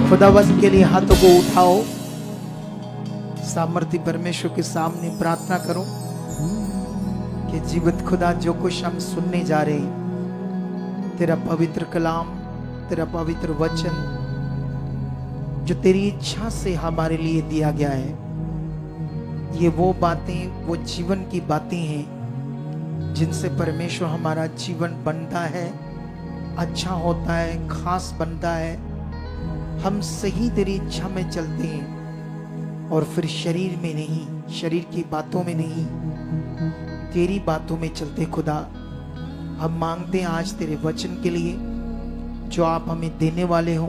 खुदावंत के लिए हाथों को उठाओ, सामर्थ्य परमेश्वर के सामने प्रार्थना करो कि जीवित खुदा जो कुछ हम सुनने जा रहे हैं, तेरा पवित्र कलाम, तेरा पवित्र वचन जो तेरी इच्छा से हमारे लिए दिया गया है, ये वो बातें, वो जीवन की बातें हैं जिनसे परमेश्वर हमारा जीवन बनता है, अच्छा होता है, खास बनता है। हम सही तेरी इच्छा में चलते हैं और फिर शरीर में नहीं, शरीर की बातों में नहीं, तेरी बातों में चलते। खुदा, हम मांगते हैं आज तेरे वचन के लिए जो आप हमें देने वाले हो,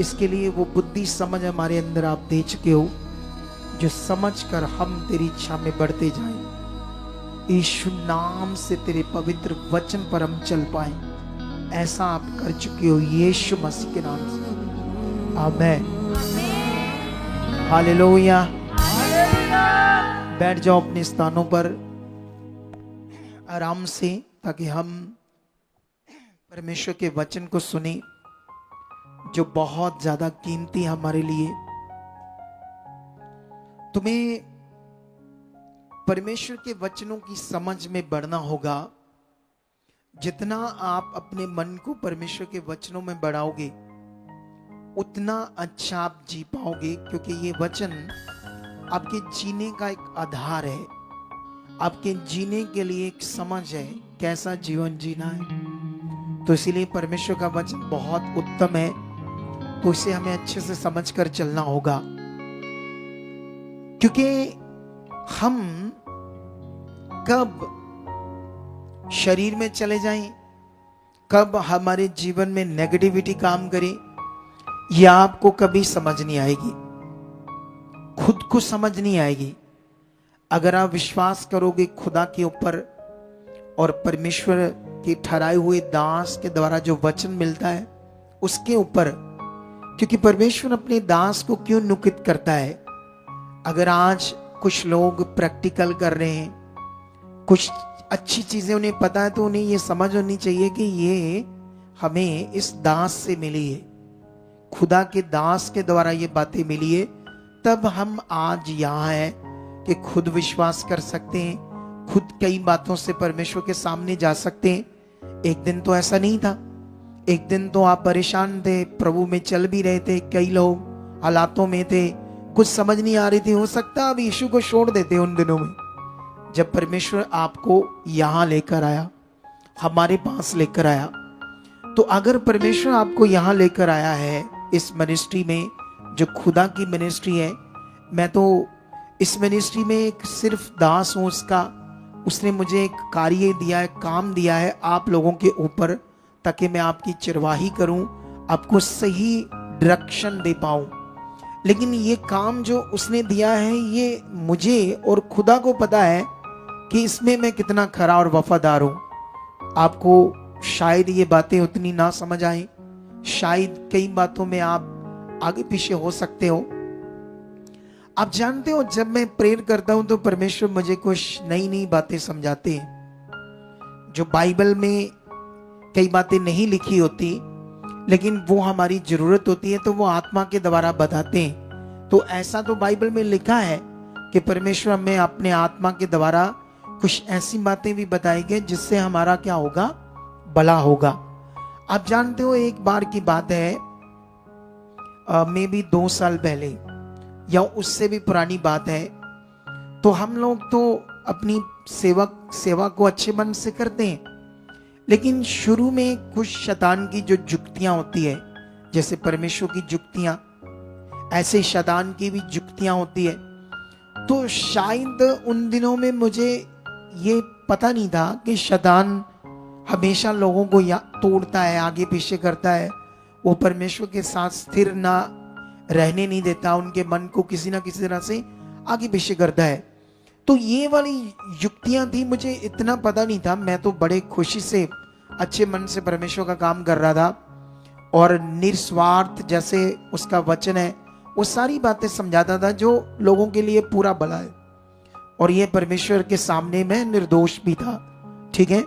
इसके लिए वो बुद्धि समझ हमारे अंदर आप दे चुके हो, जो समझ कर हम तेरी इच्छा में बढ़ते जाएं। यीशु नाम से तेरे पवित्र वचन पर हम चल पाए, ऐसा आप कर चुके हो यीशु मसीह के नाम से। आमीन। हालेलुया। बैठ जाओ अपने स्थानों पर आराम से, ताकि हम परमेश्वर के वचन को सुने जो बहुत ज्यादा कीमती हमारे लिए। तुम्हें परमेश्वर के वचनों की समझ में बढ़ना होगा। जितना आप अपने मन को परमेश्वर के वचनों में बढ़ाओगे, उतना अच्छा आप जी पाओगे, क्योंकि ये वचन आपके जीने का एक आधार है, आपके जीने के लिए एक समझ है कैसा जीवन जीना है। तो इसीलिए परमेश्वर का वचन बहुत उत्तम है, तो इसे हमें अच्छे से समझकर चलना होगा। क्योंकि हम कब शरीर में चले जाएं, कब हमारे जीवन में नेगेटिविटी काम करे, यह आपको कभी समझ नहीं आएगी, खुद को समझ नहीं आएगी। अगर आप विश्वास करोगे खुदा के ऊपर और परमेश्वर के ठहराए हुए दास के द्वारा जो वचन मिलता है उसके ऊपर, क्योंकि परमेश्वर अपने दास को क्यों नुकित करता है। अगर आज कुछ लोग प्रैक्टिकल कर रहे हैं, कुछ अच्छी चीजें उन्हें पता है, तो उन्हें ये समझ होनी चाहिए कि ये हमें इस दास से मिली है, खुदा के दास के द्वारा ये बातें मिली है। तब हम आज यहाँ हैं कि खुद विश्वास कर सकते हैं, खुद कई बातों से परमेश्वर के सामने जा सकते हैं। एक दिन तो ऐसा नहीं था, एक दिन तो आप परेशान थे, प्रभु में चल भी रहे थे, कई लोग हालातों में थे, कुछ समझ नहीं आ रही थी। हो सकता आप यीशु को छोड़ देते उन दिनों में, जब परमेश्वर आपको यहाँ लेकर आया, हमारे पास लेकर आया। तो अगर परमेश्वर आपको यहाँ लेकर आया है इस मिनिस्ट्री में, जो खुदा की मिनिस्ट्री है, मैं तो इस मिनिस्ट्री में एक सिर्फ दास हूँ उसका। उसने मुझे एक कार्य दिया है, काम दिया है आप लोगों के ऊपर, ताकि मैं आपकी चिरवाही करूं, आपको सही डायरेक्शन दे पाऊं। लेकिन ये काम जो उसने दिया है, ये मुझे और खुदा को पता है कि इसमें मैं कितना खरा और वफादार हूं। आपको शायद ये बातें उतनी ना समझ आए, शायद कई बातों में आप आगे पीछे हो सकते हो। आप जानते हो, जब मैं प्रेयर करता हूं तो परमेश्वर मुझे कुछ नई नई बातें समझाते हैं, जो बाइबल में कई बातें नहीं लिखी होती, लेकिन वो हमारी जरूरत होती है तो वो आत्मा के द्वारा बताते हैं। तो ऐसा तो बाइबल में लिखा है कि परमेश्वर हमें अपने आत्मा के द्वारा कुछ ऐसी बातें भी बताएंगे जिससे हमारा क्या होगा, भला होगा। आप जानते हो, एक बार की बात है, मे बी 2 साल पहले या उससे भी पुरानी बात है, तो हम लोग तो अपनी सेवा को अच्छे मन से करते हैं, लेकिन शुरू में कुछ शैतान की जो जुक्तियां होती है, जैसे परमेश्वर की जुक्तियां, ऐसे शैतान की भी जुक्तियां होती है। तो शायद उन दिनों में मुझे ये पता नहीं था कि शैतान हमेशा लोगों को तोड़ता है, आगे पीछे करता है, वो परमेश्वर के साथ स्थिर ना रहने नहीं देता, उनके मन को किसी ना किसी तरह से आगे पीछे करता है। तो ये वाली युक्तियां थी, मुझे इतना पता नहीं था। मैं तो बड़े खुशी से अच्छे मन से परमेश्वर का काम कर रहा था और निस्वार्थ, जैसे उसका वचन है, वो सारी बातें समझाता था जो लोगों के लिए पूरा भला है, और ये परमेश्वर के सामने मैं निर्दोष भी था। ठीक है,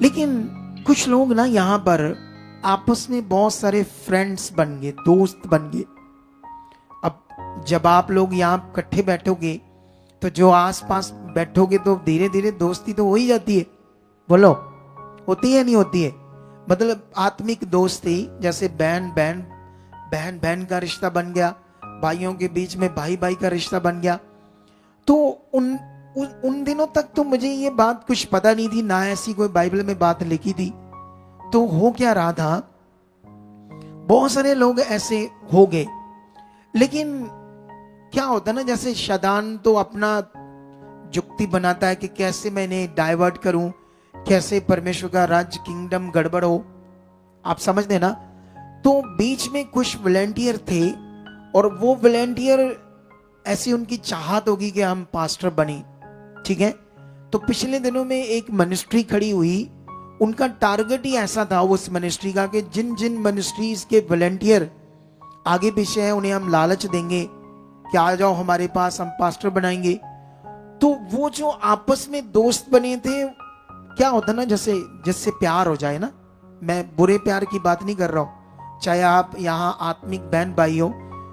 लेकिन कुछ लोग ना यहाँ पर आपस में बहुत सारे फ्रेंड्स बन गए, दोस्त बन गए। अब जब आप लोग यहाँ इकट्ठे बैठोगे तो जो आसपास बैठोगे तो धीरे धीरे दोस्ती तो हो ही जाती है। बोलो, होती है नहीं होती है? मतलब आत्मिक दोस्ती, जैसे बहन बहन का रिश्ता बन गया, भाइयों के बीच में भाई भाई का रिश्ता बन गया। तो उन दिनों तक तो मुझे ये बात कुछ पता नहीं थी, ना ऐसी कोई बाइबल में बात लिखी थी। तो हो क्या रहा था, बहुत सारे लोग ऐसे हो गए। लेकिन क्या होता ना, जैसे शैतान तो अपना जुक्ति बनाता है कि कैसे मैं इन्हें डाइवर्ट करूं, कैसे परमेश्वर का राज्य किंगडम गड़बड़ हो। आप समझ देना। तो बीच में कुछ वॉलंटियर थे और वो वॉलंटियर ऐसी उनकी चाहत होगी कि हम पास्टर बने, ठीक है। तो पिछले दिनों में एक मिनिस्ट्री खड़ी हुई, उनका टारगेट ही ऐसा था उस मिनिस्ट्री का कि जिन जिन मिनिस्ट्रीज के वॉलंटियर आगे पीछे हैं उन्हें हम लालच देंगे कि आ जाओ हमारे पास, हम पास्टर बनाएंगे। तो वो जो आपस में दोस्त बने थे, क्या होता ना, जैसे जिससे प्यार हो जाए ना, मैं बुरे प्यार की बात नहीं कर रहा हूं, चाहे आप यहाँ आत्मिक बहन भाई हो,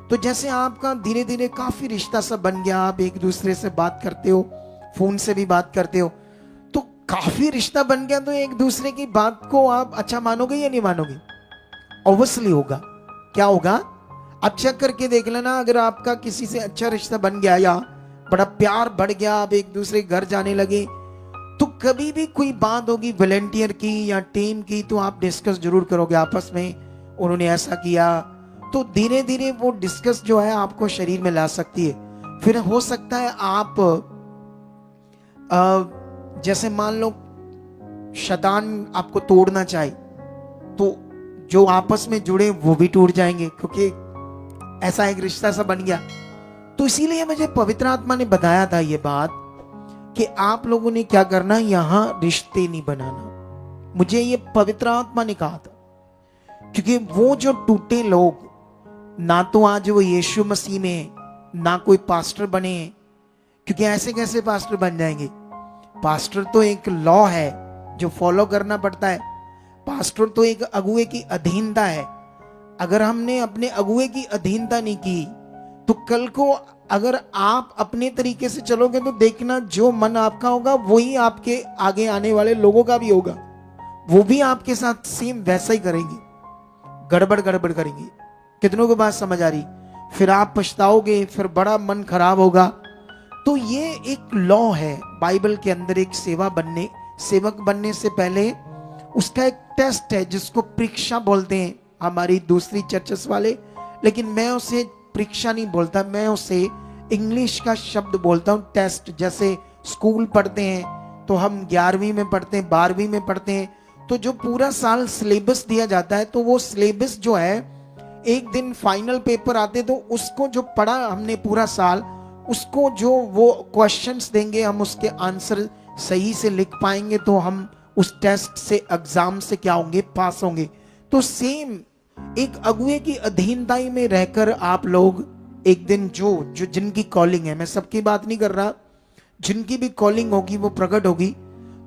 तो जैसे आपका धीरे धीरे काफी रिश्ता सब बन गया, आप एक दूसरे से बात करते हो, फोन से भी बात करते हो, तो काफी रिश्ता बन गया, तो एक दूसरे की बात को आप अच्छा मानोगे या नहीं मानोगे? ऑब्वियसली होगा। क्या होगा? अब चेक करके देख लेना, अगर आपका किसी से अच्छा रिश्ता बन गया या बड़ा प्यार बढ़ गया, आप एक दूसरे के घर जाने लगे, तो कभी भी कोई बात होगी वॉलंटियर की या टीम की, तो आप डिस्कस जरूर करोगे आपस में, उन्होंने ऐसा किया। तो धीरे धीरे वो डिस्कस जो है आपको शरीर में ला सकती है। फिर हो सकता है आप जैसे मान लो शैतान आपको तोड़ना चाहे, तो जो आपस में जुड़े वो भी टूट जाएंगे, क्योंकि ऐसा एक रिश्ता सा बन गया। तो इसीलिए मुझे पवित्र आत्मा ने बताया था ये बात कि आप लोगों ने क्या करना, यहां रिश्ते नहीं बनाना। मुझे ये पवित्र आत्मा ने कहा था, क्योंकि वो जो टूटे लोग, ना तो आज वो यीशु मसीह में, ना कोई पास्टर बने, क्योंकि ऐसे कैसे पास्टर बन जाएंगे? पास्टर तो एक लॉ है जो फॉलो करना पड़ता है। पास्टर तो एक अगुए की अधीनता है। अगर हमने अपने अगुए की अधीनता नहीं की, तो कल को अगर आप अपने तरीके से चलोगे तो देखना, जो मन आपका होगा वही आपके आगे आने वाले लोगों का भी होगा। वो भी आपके साथ सेम वैसा ही करेंगे, गड़बड़ करेंगे। कितनों को बात समझ आ रही? फिर आप पछताओगे, फिर बड़ा मन खराब होगा। तो ये एक लॉ है बाइबल के अंदर। एक सेवक बनने से पहले उसका एक टेस्ट है जिसको परीक्षा बोलते हैं हमारी दूसरी चर्चेस वाले, लेकिन मैं उसे परीक्षा नहीं बोलता, मैं उसे इंग्लिश का शब्द बोलता हूँ, टेस्ट। जैसे स्कूल पढ़ते हैं तो हम 11वीं में पढ़ते हैं, 12वीं में पढ़ते हैं, तो जो पूरा साल सिलेबस दिया जाता है, तो वो सिलेबस जो है, एक दिन फाइनल पेपर आते तो उसको जो पढ़ा हमने पूरा साल, उसको जो वो क्वेश्चंस देंगे, हम उसके आंसर सही से लिख पाएंगे तो हम उस टेस्ट से, एग्जाम से क्या होंगे? पास होंगे। तो सेम एक अगुए की अधीनताई में रहकर आप लोग एक दिन जो जिनकी कॉलिंग है, मैं सबकी बात नहीं कर रहा, जिनकी भी कॉलिंग होगी वो प्रकट होगी।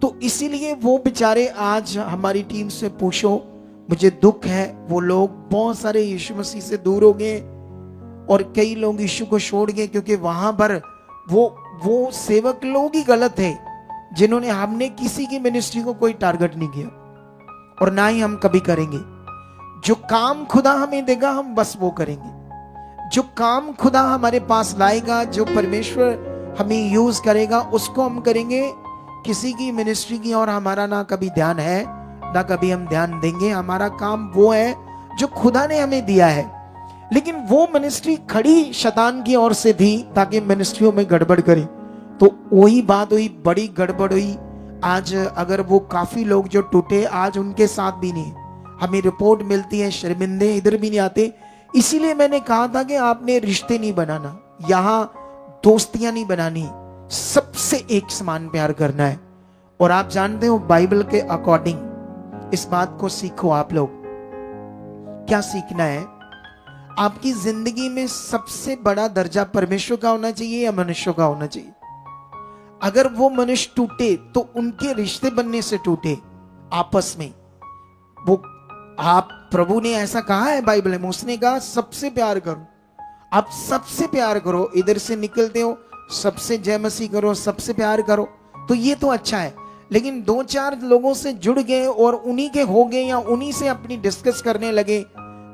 तो इसीलिए वो बेचारे, आज हमारी टीम से पूछो, मुझे दुख है, वो लोग बहुत सारे यीशु मसीह से दूर हो गए और कई लोग यीशु को छोड़ गए, क्योंकि वहां पर वो सेवक लोग ही गलत है, जिन्होंने, हमने किसी की मिनिस्ट्री को कोई टारगेट नहीं किया और ना ही हम कभी करेंगे। जो काम खुदा हमें देगा हम बस वो करेंगे। जो काम खुदा हमारे पास लाएगा, जो परमेश्वर हमें यूज करेगा, उसको हम करेंगे। किसी की मिनिस्ट्री की और हमारा ना कभी ध्यान है, ना कभी हम ध्यान देंगे। हमारा काम वो है जो खुदा ने हमें दिया है। लेकिन वो मिनिस्ट्री खड़ी शैतान की ओर से थी ताकि मिनिस्ट्रियों में गड़बड़ करे। तो वही बात हुई, बड़ी गड़बड़ हुई। आज अगर वो काफी लोग जो टूटे, आज उनके साथ भी नहीं, हमें रिपोर्ट मिलती है, शर्मिंदे इधर भी नहीं आते। इसीलिए मैंने कहा था कि आपने रिश्ते नहीं बनाना, यहां दोस्तियां नहीं बनानी, सबसे एक समान प्यार करना है। और आप जानते हो बाइबल के अकॉर्डिंग इस बात को सीखो। आप लोग क्या सीखना है? आपकी जिंदगी में सबसे बड़ा दर्जा परमेश्वर का होना चाहिए या मनुष्य का होना चाहिए? अगर वो मनुष्य टूटे तो उनके रिश्ते बनने से टूटे, आपस में वो आप, प्रभु ने ऐसा कहा है बाइबल में, उसने कहा सबसे प्यार करो, आप सबसे प्यार करो, इधर से निकलते हो सबसे जय मसीह करो, सबसे प्यार करो, तो ये तो अच्छा है। लेकिन 2-4 लोगों से जुड़ गए और उन्हीं के हो गए या उन्हीं से अपनी डिस्कस करने लगे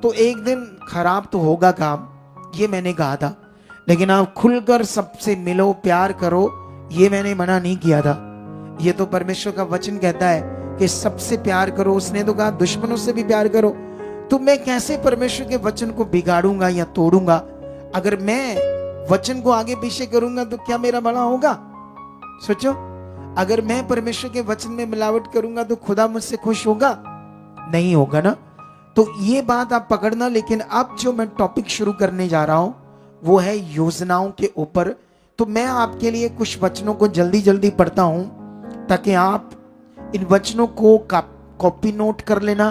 तो एक दिन खराब तो होगा काम, ये मैंने कहा था। लेकिन आप खुलकर सबसे मिलो, प्यार करो, ये मैंने मना नहीं किया था। ये तो परमेश्वर का वचन कहता है कि सबसे प्यार करो। उसने तो कहा दुश्मनों से भी प्यार करो। तो मैं कैसे परमेश्वर के वचन को बिगाड़ूंगा या तोड़ूंगा? अगर मैं वचन को आगे पीछे करूंगा तो क्या मेरा भला होगा? सोचो, अगर मैं परमेश्वर के वचन में मिलावट करूंगा तो खुदा मुझसे खुश होगा? नहीं होगा ना। तो ये बात आप पकड़ना। लेकिन अब जो मैं टॉपिक शुरू करने जा रहा हूं वो है योजनाओं के ऊपर। तो मैं आपके लिए कुछ वचनों को जल्दी जल्दी पढ़ता हूं ताकि आप इन वचनों को कॉपी नोट कर लेना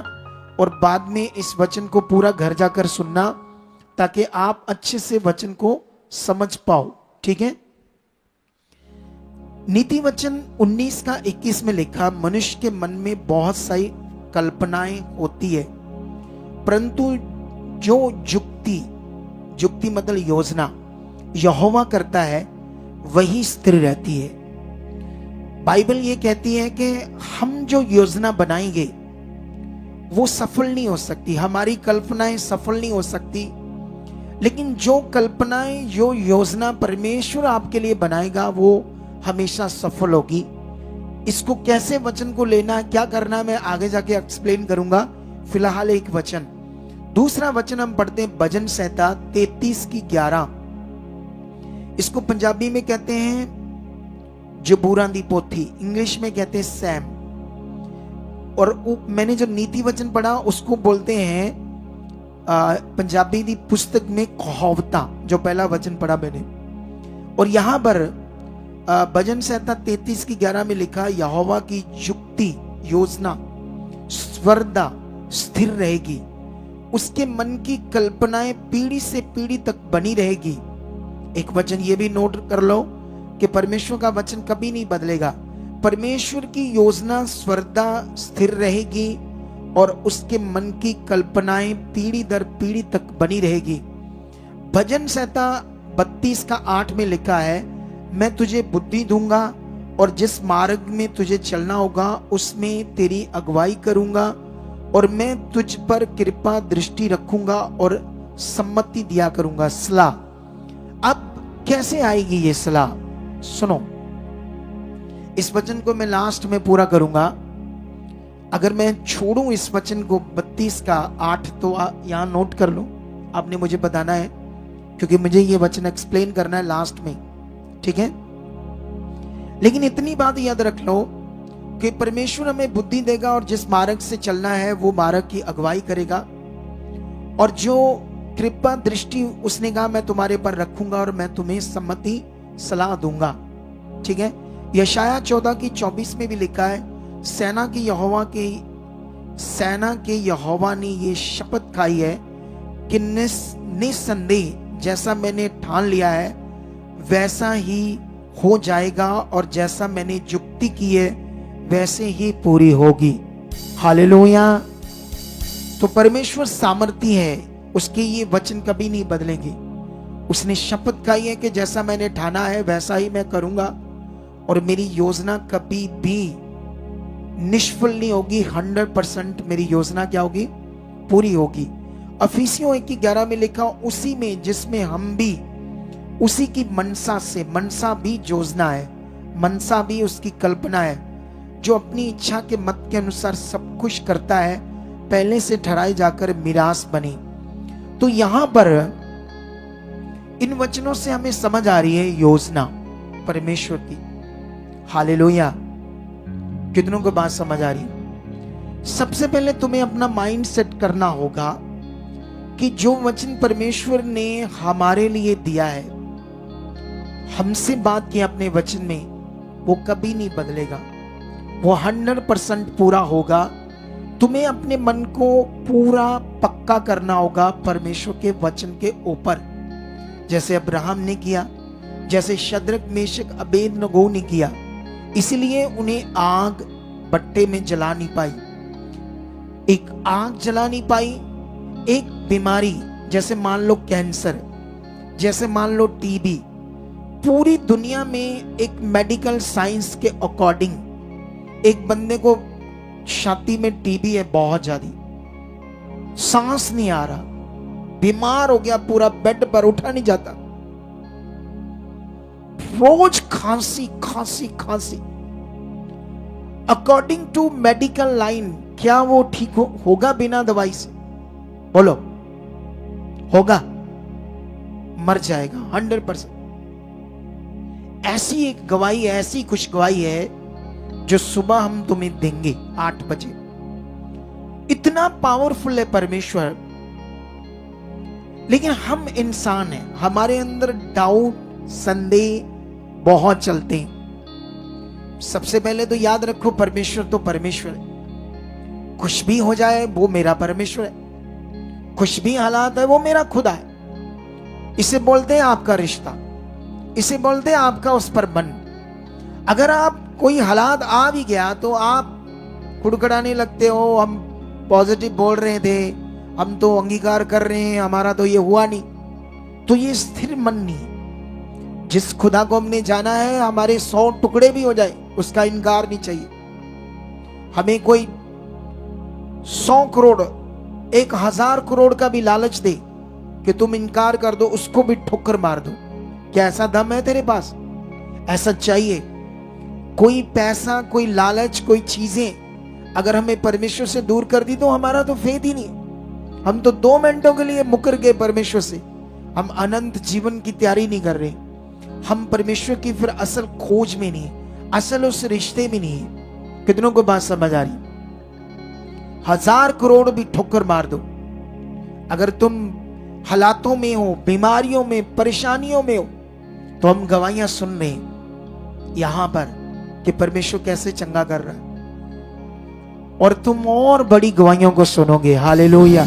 और बाद में इस वचन को पूरा घर जाकर सुनना ताकि आप अच्छे से वचन को समझ पाओ। ठीक है? नीति वचन 19:21 में लिखा, मनुष्य के मन में बहुत सारी कल्पनाएं होती है, परंतु जो युक्ति मतलब योजना यहोवा करता है वही स्थिर रहती है। बाइबल ये कहती है कि हम जो योजना बनाएंगे वो सफल नहीं हो सकती, हमारी कल्पनाएं सफल नहीं हो सकती। लेकिन जो कल्पनाएं, जो योजना परमेश्वर आपके लिए बनाएगा वो हमेशा सफल होगी। इसको कैसे वचन को लेना, क्या करना, मैं आगे जाके एक्सप्लेन करूंगा। फिलहाल एक वचन, दूसरा वचन हम पढ़ते हैं भजन संहिता 33:11। इसको पंजाबी में कहते हैं जबूरां दी पोथी, इंग्लिश में कहते हैं सैम। और मैंने जो नीति वचन पढ़ा उसको बोलते हैं पंजाबी दी पुस्तक में कहावता, जो पहला वचन पढ़ा मैंने। और यहां पर भजन संहिता 33:11 में लिखा, यहोवा की युक्ति योजना स्वर्दा स्थिर रहेगी, उसके मन की कल्पनाएं पीढ़ी से पीढ़ी तक बनी रहेगी। एक वचन ये भी नोट कर लो कि परमेश्वर का वचन कभी नहीं बदलेगा। परमेश्वर की योजना स्वर्दा स्थिर रहेगी और उसके मन की कल्पनाएं पीढ़ी दर पीढ़ी तक बनी रहेगी। भजन संहिता 32:8 में लिखा है, मैं तुझे बुद्धि दूंगा और जिस मार्ग में तुझे चलना होगा उसमें तेरी अगुवाई करूंगा और मैं तुझ पर कृपा दृष्टि रखूंगा और सम्मति दिया करूंगा, सलाह। अब कैसे आएगी ये सलाह? सुनो, इस वचन को मैं लास्ट में पूरा करूंगा। अगर मैं छोड़ूं इस वचन को 32:8 तो यहां नोट कर लो, आपने मुझे बताना है क्योंकि मुझे ये वचन एक्सप्लेन करना है लास्ट में। ठीक है? लेकिन इतनी बात याद रख लो कि परमेश्वर हमें बुद्धि देगा और जिस मार्ग से चलना है वो मार्ग की अगुवाई करेगा। और जो कृपा दृष्टि उसने कहा मैं तुम्हारे पर रखूंगा और मैं तुम्हें सम्मति सलाह दूंगा। ठीक है? यशाया 14:24 में भी लिखा है, सेना के यहोवा ने ये शपथ खाई है कि निस्संदेह जैसा मैंने ठान लिया है वैसा ही हो जाएगा और जैसा मैंने युक्ति की है वैसे ही पूरी होगी। हालेलुया। तो परमेश्वर सामर्थी है, उसके ये वचन कभी नहीं बदलेंगे। उसने शपथ खाई है कि जैसा मैंने ठाना है वैसा ही मैं करूंगा और मेरी योजना कभी भी निष्फल नहीं होगी। 100% मेरी योजना क्या होगी? पूरी होगी। अफिसियों 1:11 में लिखा, उसी में जिसमें हम भी उसी की मनसा से, मनसा भी योजना है, मनसा भी उसकी कल्पना है, जो अपनी इच्छा के मत के अनुसार सब कुछ करता है, पहले से ठहराई जाकर मिरास बनी। तो यहां पर इन वचनों से हमें समझ आ रही है योजना परमेश्वर की। हालेलुया। कितनों को बात समझ आ रही है? सबसे पहले तुम्हें अपना माइंड सेट करना होगा कि जो वचन परमेश्वर ने हमारे लिए दिया है, हमसे बात की अपने वचन में, वो कभी नहीं बदलेगा, वो 100% पूरा होगा। तुम्हें अपने मन को पूरा पक्का करना होगा परमेश्वर के वचन के ऊपर, जैसे अब्राहम ने किया, जैसे शद्रक मेशक अबेदनगो ने किया। इसलिए उन्हें आग भट्टे में जला नहीं पाई। एक आग जला नहीं पाई। एक बीमारी जैसे मान लो कैंसर, जैसे मान लो टीबी, पूरी दुनिया में एक मेडिकल साइंस के अकॉर्डिंग एक बंदे को छाती में टीबी है बहुत ज्यादा, सांस नहीं आ रहा, बीमार हो गया, पूरा बेड पर उठा नहीं जाता, रोज खांसी खांसी खांसी। अकॉर्डिंग टू मेडिकल लाइन क्या वो ठीक होगा बिना दवाई से? बोलो, होगा? मर जाएगा 100%। ऐसी एक गवाही, ऐसी खुश गवाही है जो सुबह हम तुम्हें देंगे 8 बजे। इतना पावरफुल है परमेश्वर। लेकिन हम इंसान हैं, हमारे अंदर डाउट, संदेह बहुत चलते हैं। सबसे पहले तो याद रखो, परमेश्वर तो परमेश्वर है। कुछ भी हो जाए वो मेरा परमेश्वर है, कुछ भी हालात है वो मेरा खुदा है। इसे बोलते हैं आपका रिश्ता, इसे बोलते हैं आपका उस पर मन। अगर आप कोई हालात आ भी गया तो आप कुड़कुड़ाने लगते हो, हम पॉजिटिव बोल रहे थे, हम तो अंगीकार कर रहे हैं, हमारा तो ये हुआ नहीं, तो ये स्थिर मन नहीं है। जिस खुदा को हमने जाना है, हमारे 100 टुकड़े भी हो जाए उसका इनकार नहीं चाहिए। हमें कोई 100 करोड़ 1000 करोड़ का भी लालच दे कि तुम इनकार कर दो, उसको भी ठोकर मार दो। क्या ऐसा दम है तेरे पास? ऐसा चाहिए। कोई पैसा, कोई लालच, कोई चीजें अगर हमें परमेश्वर से दूर कर दी तो हमारा तो फेथ ही नहीं। हम तो 2 मिनटों के लिए मुकर गए परमेश्वर से, हम अनंत जीवन की तैयारी नहीं कर रहे। हम परमेश्वर की फिर असल खोज में नहीं, असल उस रिश्ते में नहीं है। कितनों को बात समझ आ रही? 1000 करोड़ भी ठोकर मार दो, अगर तुम हालातों में हो, बीमारियों में, परेशानियों में हो, तो हम गवाहियां सुन रहे हैं यहां पर कि परमेश्वर कैसे चंगा कर रहा है, और तुम और बड़ी गवाहियों को सुनोगे। हालेलुया।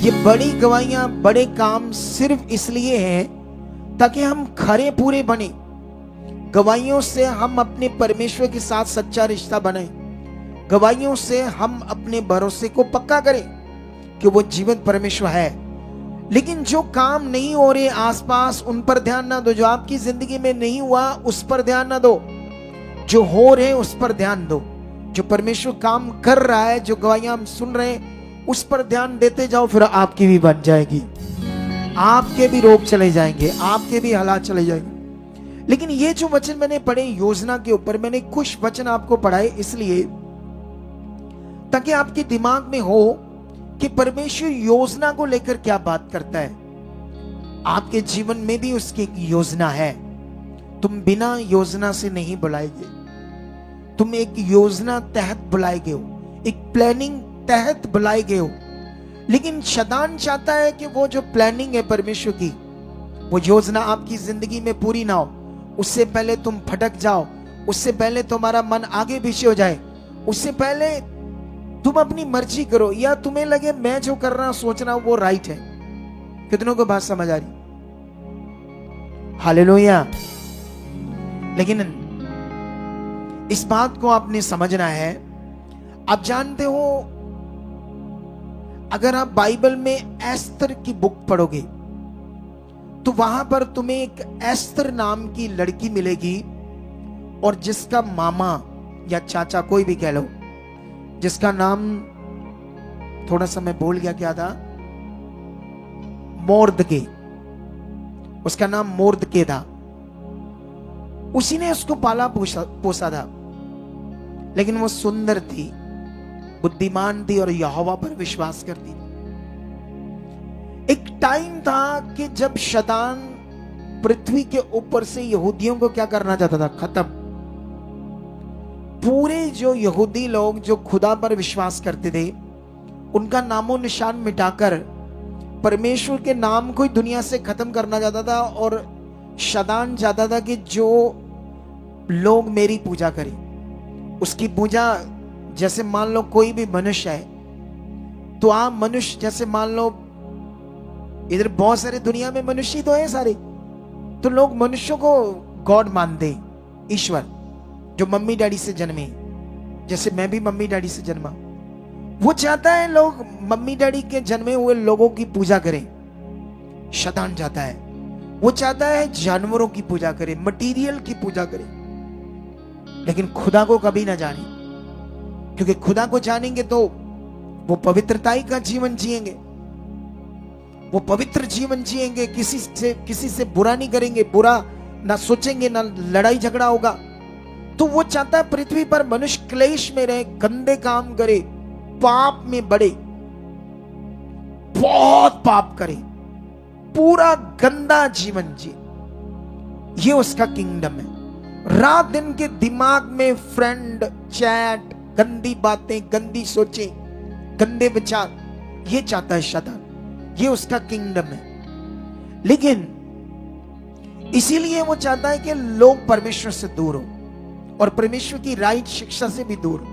ये बड़ी गवाहियां, बड़े काम सिर्फ इसलिए हैं ताकि हम खरे पूरे बने। गवाहियों से हम अपने परमेश्वर के साथ सच्चा रिश्ता बनाएं। गवाहियों से हम अपने भरोसे को पक्का करें कि वो जीवित परमेश्वर है। लेकिन जो काम नहीं हो रहे आसपास, उन पर ध्यान ना दो। जो आपकी जिंदगी में नहीं हुआ उस पर ध्यान ना दो, जो हो रहे उस पर ध्यान दो। जो परमेश्वर काम कर रहा है, जो गवाहियां हम सुन रहे हैं, उस पर ध्यान देते जाओ, फिर आपकी भी बन जाएगी। आपके भी रोग चले जाएंगे, आपके भी हालात चले जाएंगे। लेकिन ये जो वचन मैंने पढ़े योजना के ऊपर, मैंने कुछ वचन आपको पढ़ाए इसलिए ताकि आपके दिमाग में हो कि परमेश्वर योजना को लेकर क्या बात करता है। आपके जीवन में भी उसकी एक योजना है। तुम बिना योजना से नहीं बुलाए गए, तुम एक योजना तहत बुलाए गए हो, एक प्लानिंग तहत बुलाए गए हो। लेकिन शैतान चाहता है कि वो जो प्लानिंग है परमेश्वर की, वो योजना आपकी जिंदगी में पूरी ना हो, उससे पहले तुम भटक जाओ, उससे पहले तुम्हारा मन आगे पीछे हो जाए, उससे पहले तुम अपनी मर्जी करो, या तुम्हें लगे मैं जो कर रहा सोच रहा हूं वो राइट है। कितनों को बात समझ आ रही? हालेलुया। लेकिन इस बात को आपने समझना है। आप जानते हो, अगर आप बाइबल में एस्तर की बुक पढ़ोगे तो वहां पर तुम्हें एक एस्तर नाम की लड़की मिलेगी, और जिसका मामा या चाचा कोई भी कह लो, जिसका नाम थोड़ा सा मैं भूल गया क्या था, मोर्दके, उसका नाम मोर्दके था। उसी ने उसको पाला पोसा था। लेकिन वो सुंदर थी, बुद्धिमान थी और यहोवा पर विश्वास करती थी। एक टाइम था कि जब शैतान पृथ्वी के ऊपर से यहूदियों को क्या करना चाहता था? खत्म। पूरे जो यहूदी लोग जो खुदा पर विश्वास करते थे, उनका नामो निशान मिटाकर परमेश्वर के नाम को ही दुनिया से खत्म करना चाहता था। और शैतान चाहता था कि जो लोग मेरी पूजा करें, उसकी पूजा, जैसे मान लो कोई भी मनुष्य है, तो आप मनुष्य, जैसे मान लो इधर बहुत सारे दुनिया में मनुष्य तो है सारे, तो लोग मनुष्यों को गॉड मानते, ईश्वर, जो मम्मी डैडी से जन्मे, जैसे मैं भी मम्मी डैडी से जन्मा। वो चाहता है लोग मम्मी डैडी के जन्मे हुए लोगों की पूजा करें, शैतान चाहता है। वो चाहता है जानवरों की पूजा करे, मटेरियल की पूजा करे, लेकिन खुदा को कभी ना जाने, क्योंकि खुदा को जानेंगे तो वो पवित्रताई का जीवन जिएंगे, वो पवित्र जीवन जिएंगे, किसी से बुरा नहीं करेंगे, बुरा ना सोचेंगे, ना लड़ाई झगड़ा होगा। तो वो चाहता है पृथ्वी पर मनुष्य क्लेश में रहे, गंदे काम करे, पाप में बढ़े, बहुत पाप करे, पूरा गंदा जीवन जिए। ये उसका किंगडम है। रात दिन के दिमाग में फ्रेंड, चैट, गंदी बातें, गंदी सोचें, गंदे विचार, ये चाहता है शैतान। ये उसका किंगडम है। लेकिन इसीलिए वो चाहता है कि लोग परमेश्वर से दूर हो और परमेश्वर की राइट शिक्षा से भी दूर हो।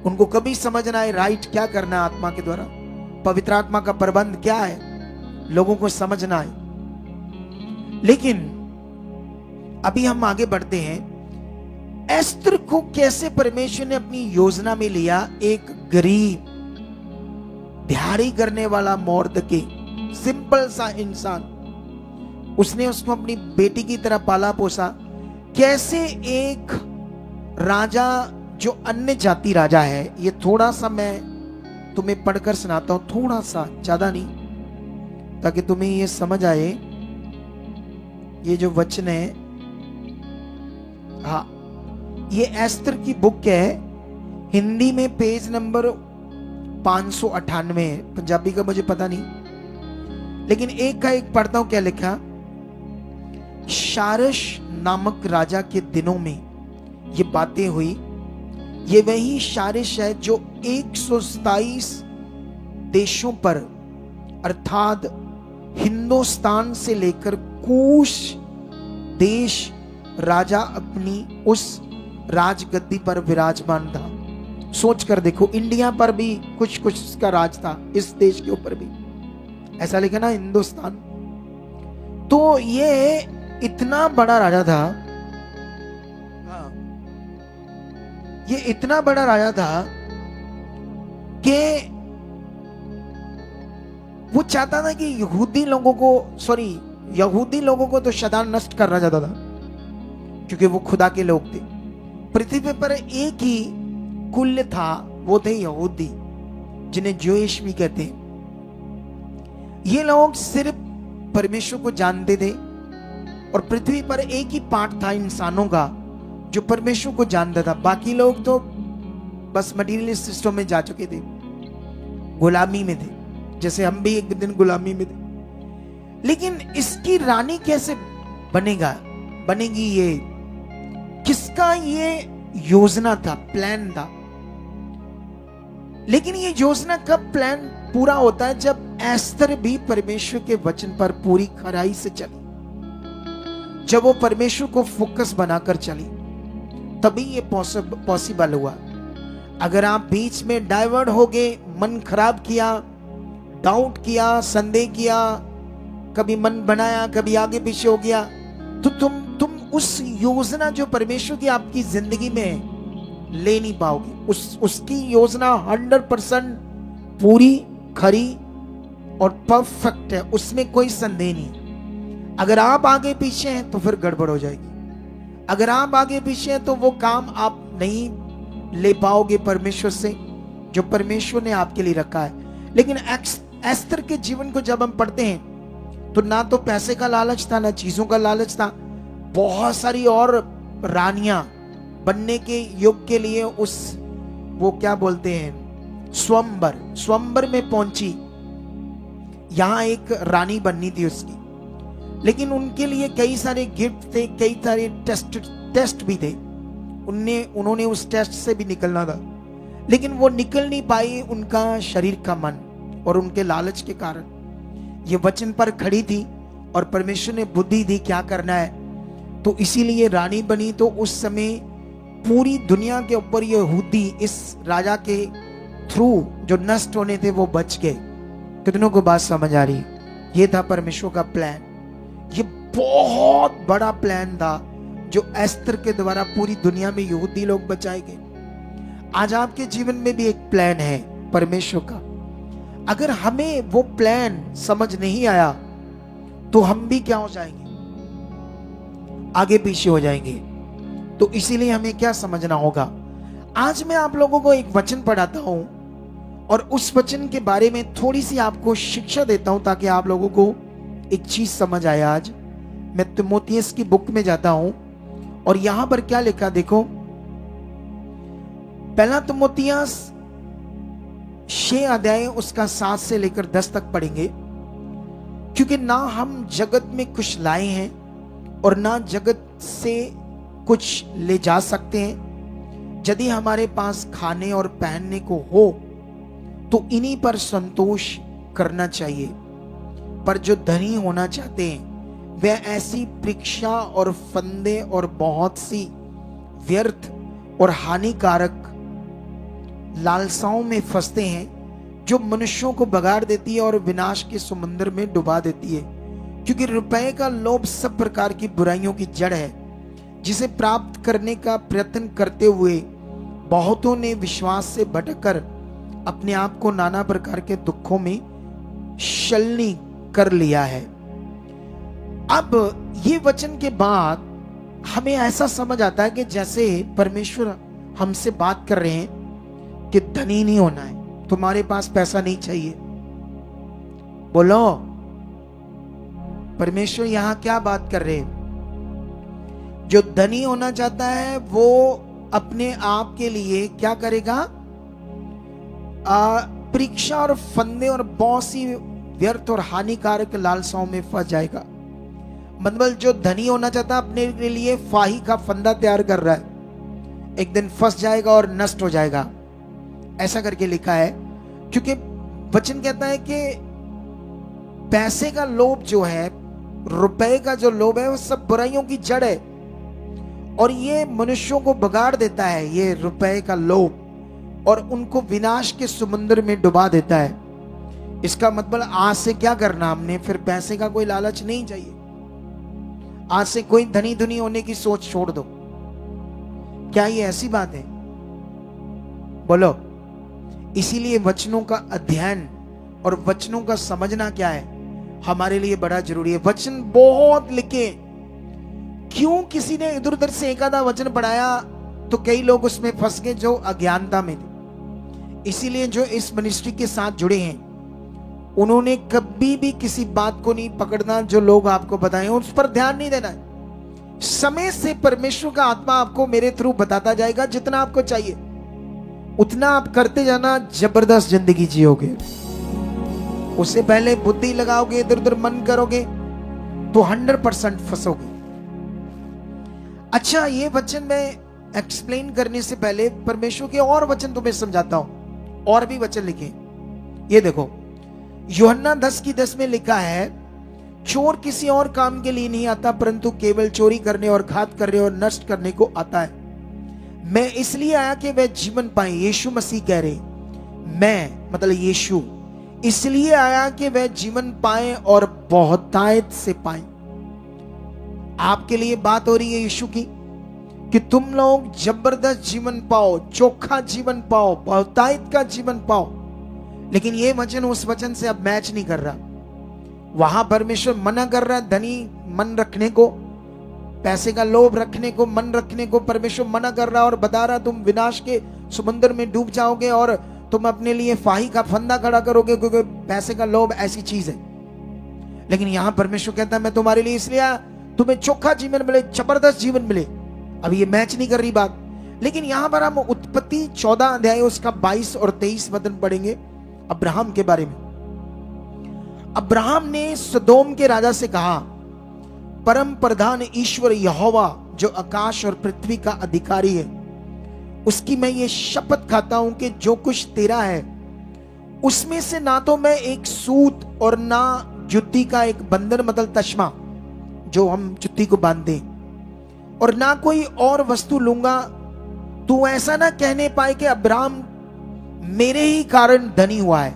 उनको कभी समझ ना आए राइट क्या करना है आत्मा के द्वारा, पवित्र आत्मा का प्रबंध क्या है, लोगों को समझ ना आए। लेकिन अभी हम आगे बढ़ते हैं। एस्तर को कैसे परमेश्वर ने अपनी योजना में लिया। एक गरीब, दिहाड़ी करने वाला मोर्दके, सिंपल सा इंसान, उसने उसको अपनी बेटी की तरह पाला पोसा। कैसे एक राजा जो अन्य जाति राजा है, ये थोड़ा सा मैं तुम्हें पढ़कर सुनाता हूं, थोड़ा सा, ज्यादा नहीं, ताकि तुम्हें ये समझ आए। ये जो वचन है, हाँ, ये एस्तर की बुक है, हिंदी में पेज नंबर 598 है, पंजाबी का मुझे पता नहीं, लेकिन एक का एक पढ़ता हूं क्या लिखा। शारश नामक राजा के दिनों में ये बातें हुई। ये वही शारश है जो 127 देशों पर, अर्थात हिंदुस्तान से लेकर कूश देश राजा अपनी उस राजगद्दी पर विराजमान था। सोच कर देखो, इंडिया पर भी कुछ कुछ उसका राज था, इस देश के ऊपर भी ऐसा लिखा ना, हिंदुस्तान। तो ये इतना बड़ा राजा था, ये इतना बड़ा राजा था कि वो चाहता था कि यहूदी लोगों को तो शैतान नष्ट करना चाहता था, क्योंकि वो खुदा के लोग थे। पृथ्वी पर एक ही कुल था, वो थे यहूदी, जिन्हें ज्यूइश भी कहते हैं। ये लोग सिर्फ परमेश्वर को जानते थे, और पृथ्वी पर एक ही पार्ट था इंसानों का जो परमेश्वर को जानता था। बाकी लोग तो बस मटीरियल सिस्टम में जा चुके थे, गुलामी में थे, जैसे हम भी एक दिन गुलामी में थे। लेकिन इसकी रानी कैसे बनेगी, ये किसका ये योजना था, प्लान था। लेकिन ये योजना कब प्लान पूरा होता है, जब एस्तर भी परमेश्वर के वचन पर पूरी खराई से चली, जब वो परमेश्वर को फोकस बनाकर चली, तभी ये पॉसिबल हुआ। अगर आप बीच में डाइवर्ट हो गए, मन खराब किया, डाउट किया, संदेह किया, कभी मन बनाया, कभी आगे पीछे हो गया, तो तुम उस योजना जो परमेश्वर की आपकी जिंदगी में ले नहीं पाओगे। उसकी योजना 100% पूरी, खरी और परफेक्ट है, उसमें कोई संदेह नहीं। अगर आप आगे पीछे हैं तो फिर गड़बड़ हो जाएगी। अगर आप आगे पीछे हैं तो वो काम आप नहीं ले पाओगे परमेश्वर से, जो परमेश्वर ने आपके लिए रखा है। लेकिन एस्तर के जीवन को जब हम पढ़ते हैं, तो ना तो पैसे का लालच था, ना चीजों का लालच था। बहुत सारी और रानियां बनने के युग के लिए वो क्या बोलते हैं, स्वयंवर में पहुंची। यहां एक रानी बननी थी उसकी, लेकिन उनके लिए कई सारे गिफ्ट थे, कई सारे टेस्ट भी थे। उन्होंने उस टेस्ट से भी निकलना था, लेकिन वो निकल नहीं पाई, उनका शरीर का मन और उनके लालच के कारण। ये वचन पर खड़ी थी और परमेश्वर ने बुद्धि दी क्या करना है, तो इसीलिए रानी बनी। तो उस समय पूरी दुनिया के ऊपर यहूदी इस राजा के थ्रू जो नष्ट होने थे वो बच गए। कितनों को बात समझ आ रही? ये था परमेश्वर का प्लान। ये बहुत बड़ा प्लान था जो एस्तर के द्वारा पूरी दुनिया में यहूदी लोग बचाए गए। आज आपके जीवन में भी एक प्लान है परमेश्वर का। अगर हमें वो प्लान समझ नहीं आया तो हम भी क्या हो जाएंगे, आगे पीछे हो जाएंगे। तो इसीलिए हमें क्या समझना होगा। आज मैं आप लोगों को एक वचन पढ़ाता हूं और उस वचन के बारे में थोड़ी सी आपको शिक्षा देता हूं ताकि आप लोगों को एक चीज समझ आए। आज मैं तिमोथियस की बुक में जाता हूं और यहां पर क्या लिखा देखो, पहला तिमोथियस 6 अध्याय उसका 7 से लेकर 10 तक पढ़ेंगे। क्योंकि ना हम जगत में कुछ लाए हैं और ना जगत से कुछ ले जा सकते हैं। यदि हमारे पास खाने और पहनने को हो तो इन्हीं पर संतोष करना चाहिए। पर जो धनी होना चाहते हैं वे ऐसी परीक्षा और फंदे और बहुत सी व्यर्थ और हानिकारक लालसाओं में फंसते हैं जो मनुष्यों को बगाड़ देती है और विनाश के समुद्र में डुबा देती है। क्योंकि रुपए का लोभ सब प्रकार की बुराइयों की जड़ है, जिसे प्राप्त करने का प्रयत्न करते हुए बहुतों ने विश्वास से भटककर अपने आप को नाना प्रकार के दुखों में शलनी कर लिया है। अब ये वचन के बाद हमें ऐसा समझ आता है कि जैसे परमेश्वर हमसे बात कर रहे हैं कि धनी नहीं होना है, तुम्हारे पास पैसा नहीं चाहिए। बोलो, परमेश्वर यहां क्या बात कर रहे हैं। जो धनी होना चाहता है वो अपने आप के लिए क्या करेगा, परीक्षा और फंदे और बहुत सी व्यर्थ और हानिकारक लालसाओं में फंस जाएगा। मतलब जो धनी होना चाहता है अपने लिए फाही का फंदा तैयार कर रहा है, एक दिन फंस जाएगा और नष्ट हो जाएगा, ऐसा करके लिखा है। क्योंकि वचन कहता है कि पैसे का लोभ जो है, रुपए का जो लोभ है, वो सब बुराइयों की जड़ है और ये मनुष्यों को बगाड़ देता है, ये रुपए का लोभ, और उनको विनाश के समुद्र में डुबा देता है। इसका मतलब आज से क्या करना, हमने फिर पैसे का कोई लालच नहीं चाहिए। आज से कोई धनी धुनी होने की सोच छोड़ दो। क्या ये ऐसी बात है? बोलो। इसीलिए वचनों का अध्ययन और वचनों का समझना क्या है हमारे लिए बड़ा जरूरी है। वचन बहुत लिखे, क्यों किसी ने इधर उधर से एक आधा वचन पढ़ाया तो कई लोग उसमें फंस गए जो अज्ञानता में थे। इसीलिए जो इस मिनिस्ट्री के साथ जुड़े हैं उन्होंने कभी भी किसी बात को नहीं पकड़ना जो लोग आपको बताएं, उस पर ध्यान नहीं देना है। समय से परमेश्वर का आत्मा आपको मेरे थ्रू बताता जाएगा, जितना आपको चाहिए उतना आप करते जाना, जबरदस्त जिंदगी जियोगे। उससे पहले बुद्धि लगाओगे, इधर उधर मन करोगे तो 100% फंसोगे। अच्छा, ये वचन मैं एक्सप्लेन करने से पहले परमेश्वर के और वचन तुम्हें समझाता हूं। और भी वचन लिखे, ये देखो यूहन्ना 10:10 में लिखा है, चोर किसी और काम के लिए नहीं आता परंतु केवल चोरी करने और घात करने और नष्ट करने को आता है। मैं इसलिए आया कि वह जीवन पाए। यीशु मसीह कह रहे, मैं मतलब यीशु इसलिए आया कि वह जीवन पाए और बहुतायत से पाए। आपके लिए बात हो रही है यीशु की कि तुम लोग जबरदस्त जीवन पाओ, चोखा जीवन पाओ, बहुतायत का जीवन पाओ। लेकिन यह वचन उस वचन से अब मैच नहीं कर रहा। वहां परमेश्वर मना कर रहा है धनी मन रखने को, पैसे का लोभ रखने को, मन रखने को परमेश्वर मना कर रहा है और बता रहा तुम विनाश के समुद्र में डूब जाओगे और तुम अपने लिए फाही का फंदा खड़ा करोगे, क्योंकि पैसे का लोभ ऐसी चीज है। लेकिन यहां परमेश्वर कहता है मैं तुम्हारे लिए इसलिए आया तुम्हें चोखा जीवन मिले, जबरदस्त जीवन मिले। अब ये मैच नहीं कर रही बात। लेकिन यहां पर हम उत्पत्ति 14 अध्याय उसका 22 और 23 वचन पढ़ेंगे अब्राहम के बारे में। अब्राहम ने सदोम के राजा से कहा, परम प्रधान ईश्वर यहोवा जो आकाश और पृथ्वी का अधिकारी है, उसकी मैं ये शपथ खाता हूं कि जो कुछ तेरा है उसमें से ना तो मैं एक सूत और ना जुत्ती का एक बंधन मतलब तश्मा जो हम जुत्ती को बांधते, और ना कोई और वस्तु लूंगा। तू ऐसा ना कहने पाए कि अब्राहम मेरे ही कारण धनी हुआ है।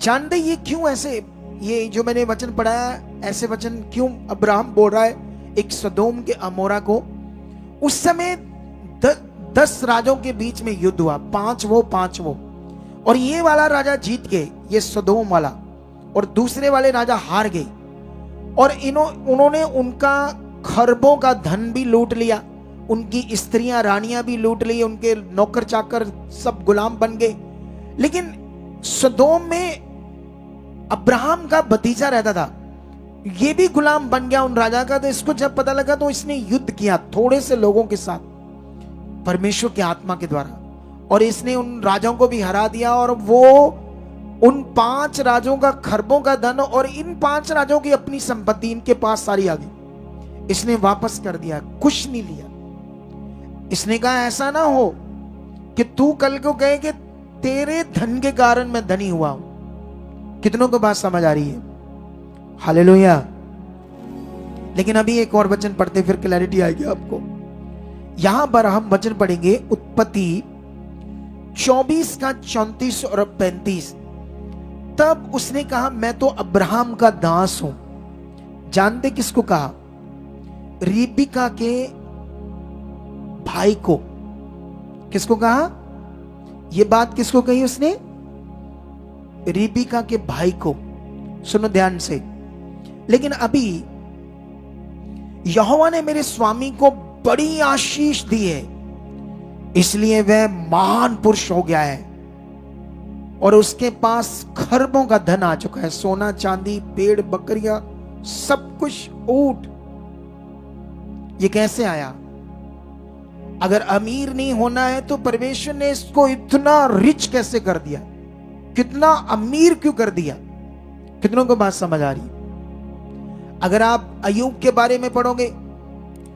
जानते ये क्यों ऐसे, ये जो मैंने वचन पढ़ाया ऐसे वचन क्यों अब्राहम बोल रहा है एक सदोम के अमोरा को? उस समय 10 राजों के बीच में युद्ध हुआ, 5 वो 5 वो, और ये वाला राजा जीत गए, ये सदोम वाला, और दूसरे वाले राजा हार गए। और उन्होंने उनका खरबों का धन भी लूट लिया, उनकी स्त्रियां रानियां भी लूट ली, उनके नौकर चाकर सब गुलाम बन गए। लेकिन सदोम में अब्राहम का भतीजा रहता था, ये भी गुलाम बन गया उन राजा का। तो इसको जब पता लगा तो इसने युद्ध किया थोड़े से लोगों के साथ परमेश्वर की आत्मा के द्वारा, और इसने उन राजाओं को भी हरा दिया। और वो उन 5 राजों का खरबों का धन और इन 5 राजाओं की अपनी संपत्ति इनके पास सारी आ गई, इसने वापस कर दिया, कुछ नहीं लिया। इसने कहा ऐसा ना हो कि तू कल को कहे कि तेरे धन के कारण मैं धनी हुआ हूं। कितनों को बात समझ आ रही है? हालेलुया। लेकिन अभी एक और वचन पढ़ते फिर क्लैरिटी आएगी आपको। यहां पर हम वचन पढ़ेंगे उत्पत्ति 24 का 34 और 35। तब उसने कहा मैं तो अब्राहम का दास हूं। जानते किसको कहा? रिबिका के भाई को। किसको कहा? यह बात किसको कही उसने? रिबिका के भाई को। सुनो ध्यान से। लेकिन अभी यहोवा ने मेरे स्वामी को बड़ी आशीष दी है, इसलिए वह महान पुरुष हो गया है और उसके पास खरबों का धन आ चुका है, सोना चांदी, पेड़ बकरियां, सब कुछ, ऊंट। ये कैसे आया? अगर अमीर नहीं होना है तो परमेश्वर ने इसको इतना रिच कैसे कर दिया? कितना अमीर क्यों कर दिया? कितनों को बात समझ आ रही? अगर आप अय्यूब के बारे में पढ़ोगे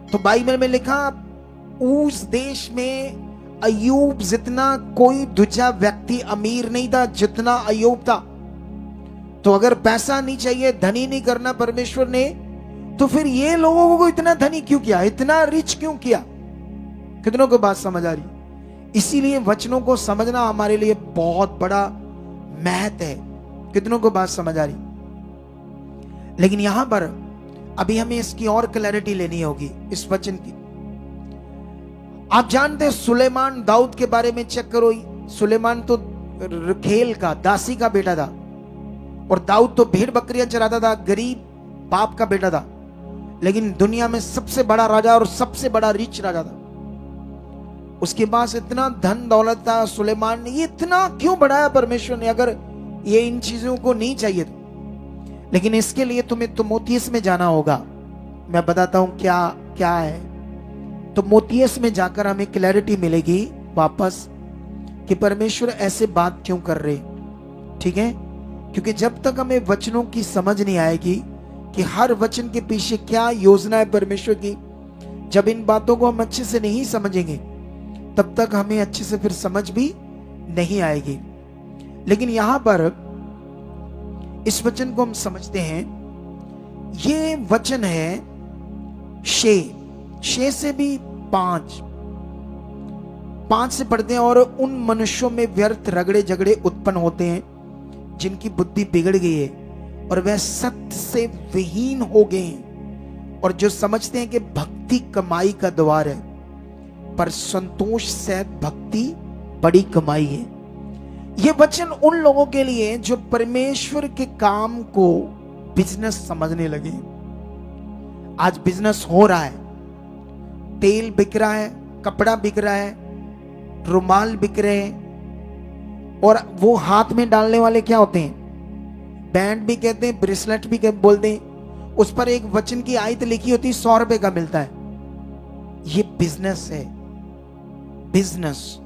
तो बाइबल में लिखा उस देश में अय्यूब जितना कोई दूसरा व्यक्ति अमीर नहीं था जितना अय्यूब था। तो अगर पैसा नहीं चाहिए, धनी नहीं करना परमेश्वर ने, तो फिर ये लोगों को इतना धनी क्यों किया, इतना रिच क्यों किया? कितनों को बात समझ आ रही? इसीलिए वचनों को समझना हमारे लिए बहुत बड़ा महत्व है। कितनों को बात समझ आ रही? लेकिन यहां पर अभी हमें इसकी और क्लैरिटी लेनी होगी इस वचन की। आप जानते हैं सुलेमान, दाऊद के बारे में चेक करो। सुलेमान तो रखेल का, दासी का बेटा था, और दाऊद तो भेड़ बकरियां चराता था, गरीब बाप का बेटा था, लेकिन दुनिया में सबसे बड़ा राजा और सबसे बड़ा रिच राजा था। उसके पास इतना धन दौलत था सुलेमान ने। ये इतना क्यों बढ़ाया परमेश्वर ने? अगर ये इन चीजों को नहीं चाहिए तो। लेकिन इसके लिए तुम्हें तिमोथियस में जाना होगा। मैं बताता हूं क्या क्या है। तो तिमोथियस में जाकर हमें क्लैरिटी मिलेगी वापस कि परमेश्वर ऐसे बात क्यों कर रहे। ठीक है? क्योंकि जब तक हमें वचनों की समझ नहीं आएगी कि हर वचन के पीछे क्या योजना है परमेश्वर की, जब इन बातों को हम अच्छे से नहीं समझेंगे तब तक हमें अच्छे से फिर समझ भी नहीं आएगी। लेकिन यहां पर इस वचन को हम समझते हैं। ये वचन है शे से भी 5 से पढ़ते हैं। और उन मनुष्यों में व्यर्थ रगड़े झगड़े उत्पन्न होते हैं जिनकी बुद्धि बिगड़ गई है और वह सत्य से विहीन हो गए हैं, और जो समझते हैं कि भक्ति कमाई का द्वार है, पर संतोष सहित भक्ति बड़ी कमाई है। यह वचन उन लोगों के लिए जो परमेश्वर के काम को बिजनेस समझने लगे। आज बिजनेस हो रहा है, तेल बिक रहा है, कपड़ा बिक रहा है, रुमाल बिक रहे हैं, और वो हाथ में डालने वाले क्या होते हैं? बैंड भी कहते हैं, ब्रेसलेट भी बोलते हैं। उस पर एक वचन की आयत लिखी होती है, 100 रुपए का मिलता है। ये बिजनेस है। बिजनेस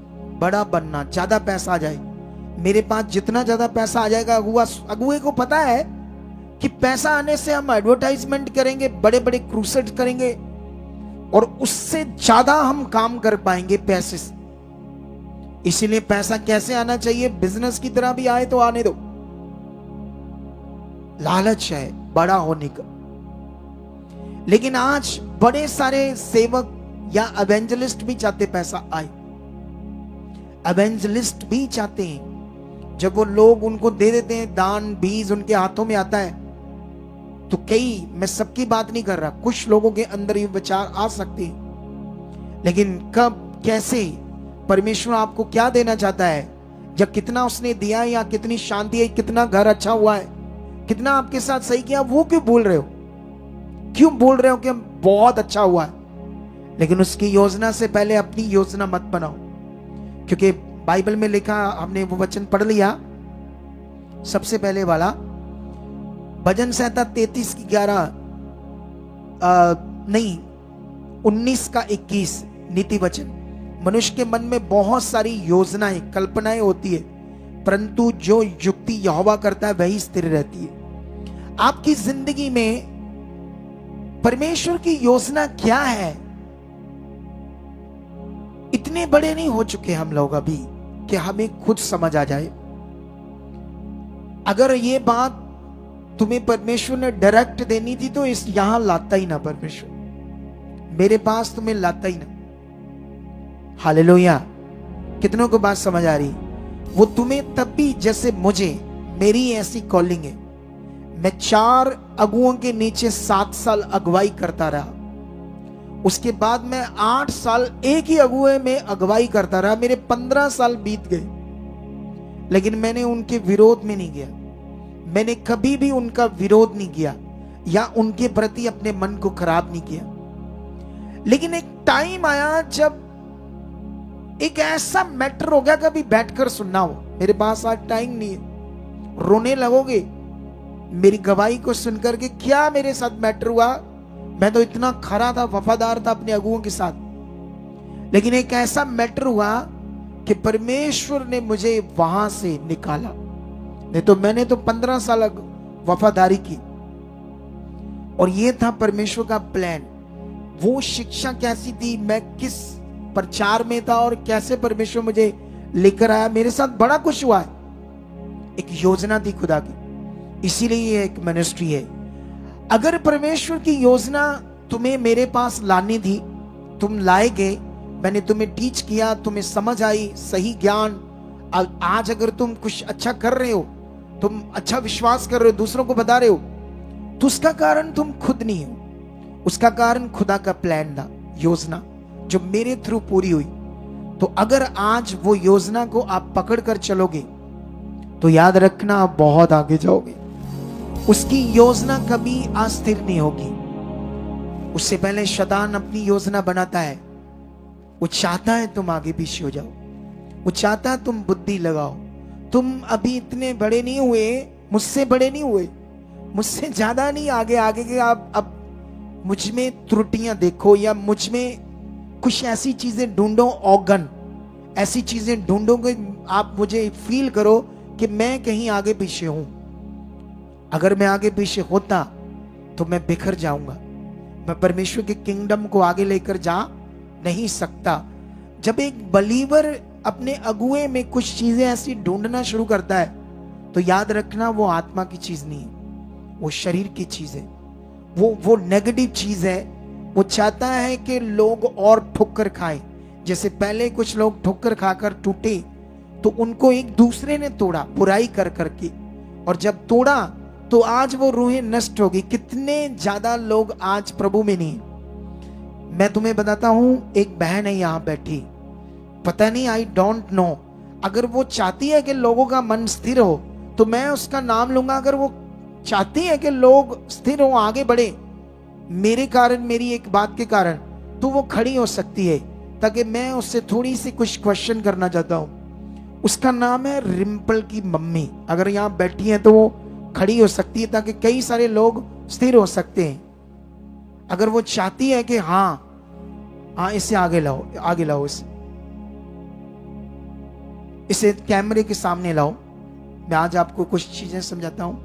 बड़ा बनना, ज्यादा पैसा आ जाए। मेरे पास जितना ज्यादा पैसा आ जाएगा, अगुए को पता है कि पैसा आने से हम एडवर्टाइजमेंट करेंगे, बड़े बड़े क्रूसेड करेंगे, और उससे ज्यादा हम काम कर पाएंगे पैसे से। इसीलिए पैसा कैसे आना चाहिए? बिजनेस की तरह भी आए तो आने दो। लालच है बड़ा होने का। लेकिन आज बड़े सारे सेवक या एवेंजलिस्ट भी चाहते पैसा आए। एवेंजलिस्ट भी चाहते हैं जब वो लोग उनको दे देते हैं, दान बीज उनके हाथों में आता है, तो कई, मैं सबकी बात नहीं कर रहा, कुछ लोगों के अंदर ये विचार आ सकते हैं, लेकिन कब कैसे परमेश्वर आपको क्या देना चाहता है, या कितना उसने दिया, या कितनी शांति है, कितना घर अच्छा हुआ है, कितना आपके साथ सही किया, वो क्यों बोल रहे हो? क्यों बोल रहे हो कि बहुत अच्छा हुआ है? लेकिन उसकी योजना से पहले अपनी योजना मत बनाओ, क्योंकि बाइबल में लिखा, हमने वो वचन पढ़ लिया, सबसे पहले वाला भजन संहिता 33 की 19 का 21 नीति वचन। मनुष्य के मन में बहुत सारी योजनाएं, कल्पनाएं होती है, परंतु जो युक्ति यहोवा करता है वही स्थिर रहती है। आपकी जिंदगी में परमेश्वर की योजना क्या है? इतने बड़े नहीं हो चुके हम लोग अभी कि हमें खुद समझ आ जाए। अगर ये बात तुम्हें परमेश्वर ने डायरेक्ट देनी थी तो इस यहां लाता ही ना परमेश्वर, मेरे पास तुम्हें लाता ही ना। हालेलुया। कितनों को बात समझ आ रही? वो तुम्हें तब भी, जैसे मुझे, मेरी ऐसी कॉलिंग है, मैं 4 अगुओं के नीचे 7 साल अगुवाई करता रहा। उसके बाद मैं 8 साल एक ही अगुए में अगुवाई करता रहा। मेरे 15 साल बीत गए, लेकिन मैंने उनके विरोध में नहीं गया। मैंने कभी भी उनका विरोध नहीं किया या उनके प्रति अपने मन को खराब नहीं किया। लेकिन एक टाइम आया जब एक ऐसा मैटर हो गया, कभी बैठकर सुनना हो, मेरे पास आज टाइम नहीं है, रोने लगोगे मेरी गवाही को सुनकर के, क्या मेरे साथ मैटर हुआ, मैं तो इतना खरा था, वफादार था अपने अगुओं के साथ। लेकिन एक ऐसा मैटर हुआ कि परमेश्वर ने मुझे वहां से निकाला। नहीं तो मैंने तो 15 साल वफादारी की, और ये था परमेश्वर का प्लान। वो शिक्षा कैसी थी, मैं किस प्रचार में था और कैसे परमेश्वर मुझे लेकर आया, मेरे साथ बड़ा कुछ हुआ है। एक योजना थी खुदा की, इसीलिए ये एक मिनिस्ट्री है। अगर परमेश्वर की योजना तुम्हें मेरे पास लानी थी, तुम लाए गए, मैंने तुम्हें टीच किया, तुम्हें समझ आई, सही ज्ञान। आज अगर तुम कुछ अच्छा कर रहे हो, तुम अच्छा विश्वास कर रहे हो, दूसरों को बता रहे हो, तो उसका कारण तुम खुद नहीं हो, उसका कारण खुदा का प्लान था, योजना जो मेरे थ्रू पूरी हुई। तो अगर आज वो योजना को आप पकड़ कर चलोगे तो याद रखना आप बहुत आगे जाओगे। उसकी योजना कभी अस्थिर नहीं होगी। उससे पहले शैतान अपनी योजना बनाता है। वो चाहता है तुम आगे पीछे हो जाओ, वो चाहता है तुम बुद्धि लगाओ। तुम अभी इतने बड़े नहीं हुए, मुझसे बड़े नहीं हुए, मुझसे ज्यादा नहीं आगे आगे के। आप अब मुझ में त्रुटियां देखो, या मुझ में कुछ ऐसी चीजें ढूंढो, औगन ऐसी चीजें ढूंढो कि आप मुझे फील करो कि मैं कहीं आगे पीछे हूं। अगर मैं आगे पीछे होता तो मैं बिखर जाऊंगा, मैं परमेश्वर के किंगडम को आगे लेकर जा नहीं सकता। जब एक बलीवर अपने अगुए में कुछ चीजें ऐसी ढूंढना शुरू करता है, तो याद रखना वो आत्मा की चीज नहीं है, वो शरीर की चीज है, वो नेगेटिव चीज है। वो चाहता है कि लोग और ठोकर खाएं। जैसे पहले कुछ लोग ठोकर खाकर टूटे, तो उनको एक दूसरे ने तोड़ा बुराई कर करके, और जब तोड़ा तो आज वो रूहें नष्ट होगी। कितने ज्यादा लोग आज प्रभु में नहीं। मैं तुम्हें बताता हूं, एक बहन है यहां बैठी, पता नहीं, आई डोंट नो, अगर वो चाहती है कि लोगों का मन स्थिर हो तो मैं उसका नाम लूंगा। अगर वो चाहती है कि लोग स्थिर हो, आगे बढ़े, मेरे कारण, मेरी एक बात के कारण, तो वो खड़ी हो सकती है, ताकि मैं उससे थोड़ी सी कुछ क्वेश्चन करना चाहता हूं। उसका नाम है रिम्पल की मम्मी। अगर यहां बैठी है तो वो खड़ी हो सकती है, ताकि कई सारे लोग स्थिर हो सकते हैं। अगर वो चाहती है कि हाँ इसे आगे लाओ, आगे लाओ, इसे कैमरे के सामने लाओ। मैं आज आपको कुछ चीजें समझाता हूं।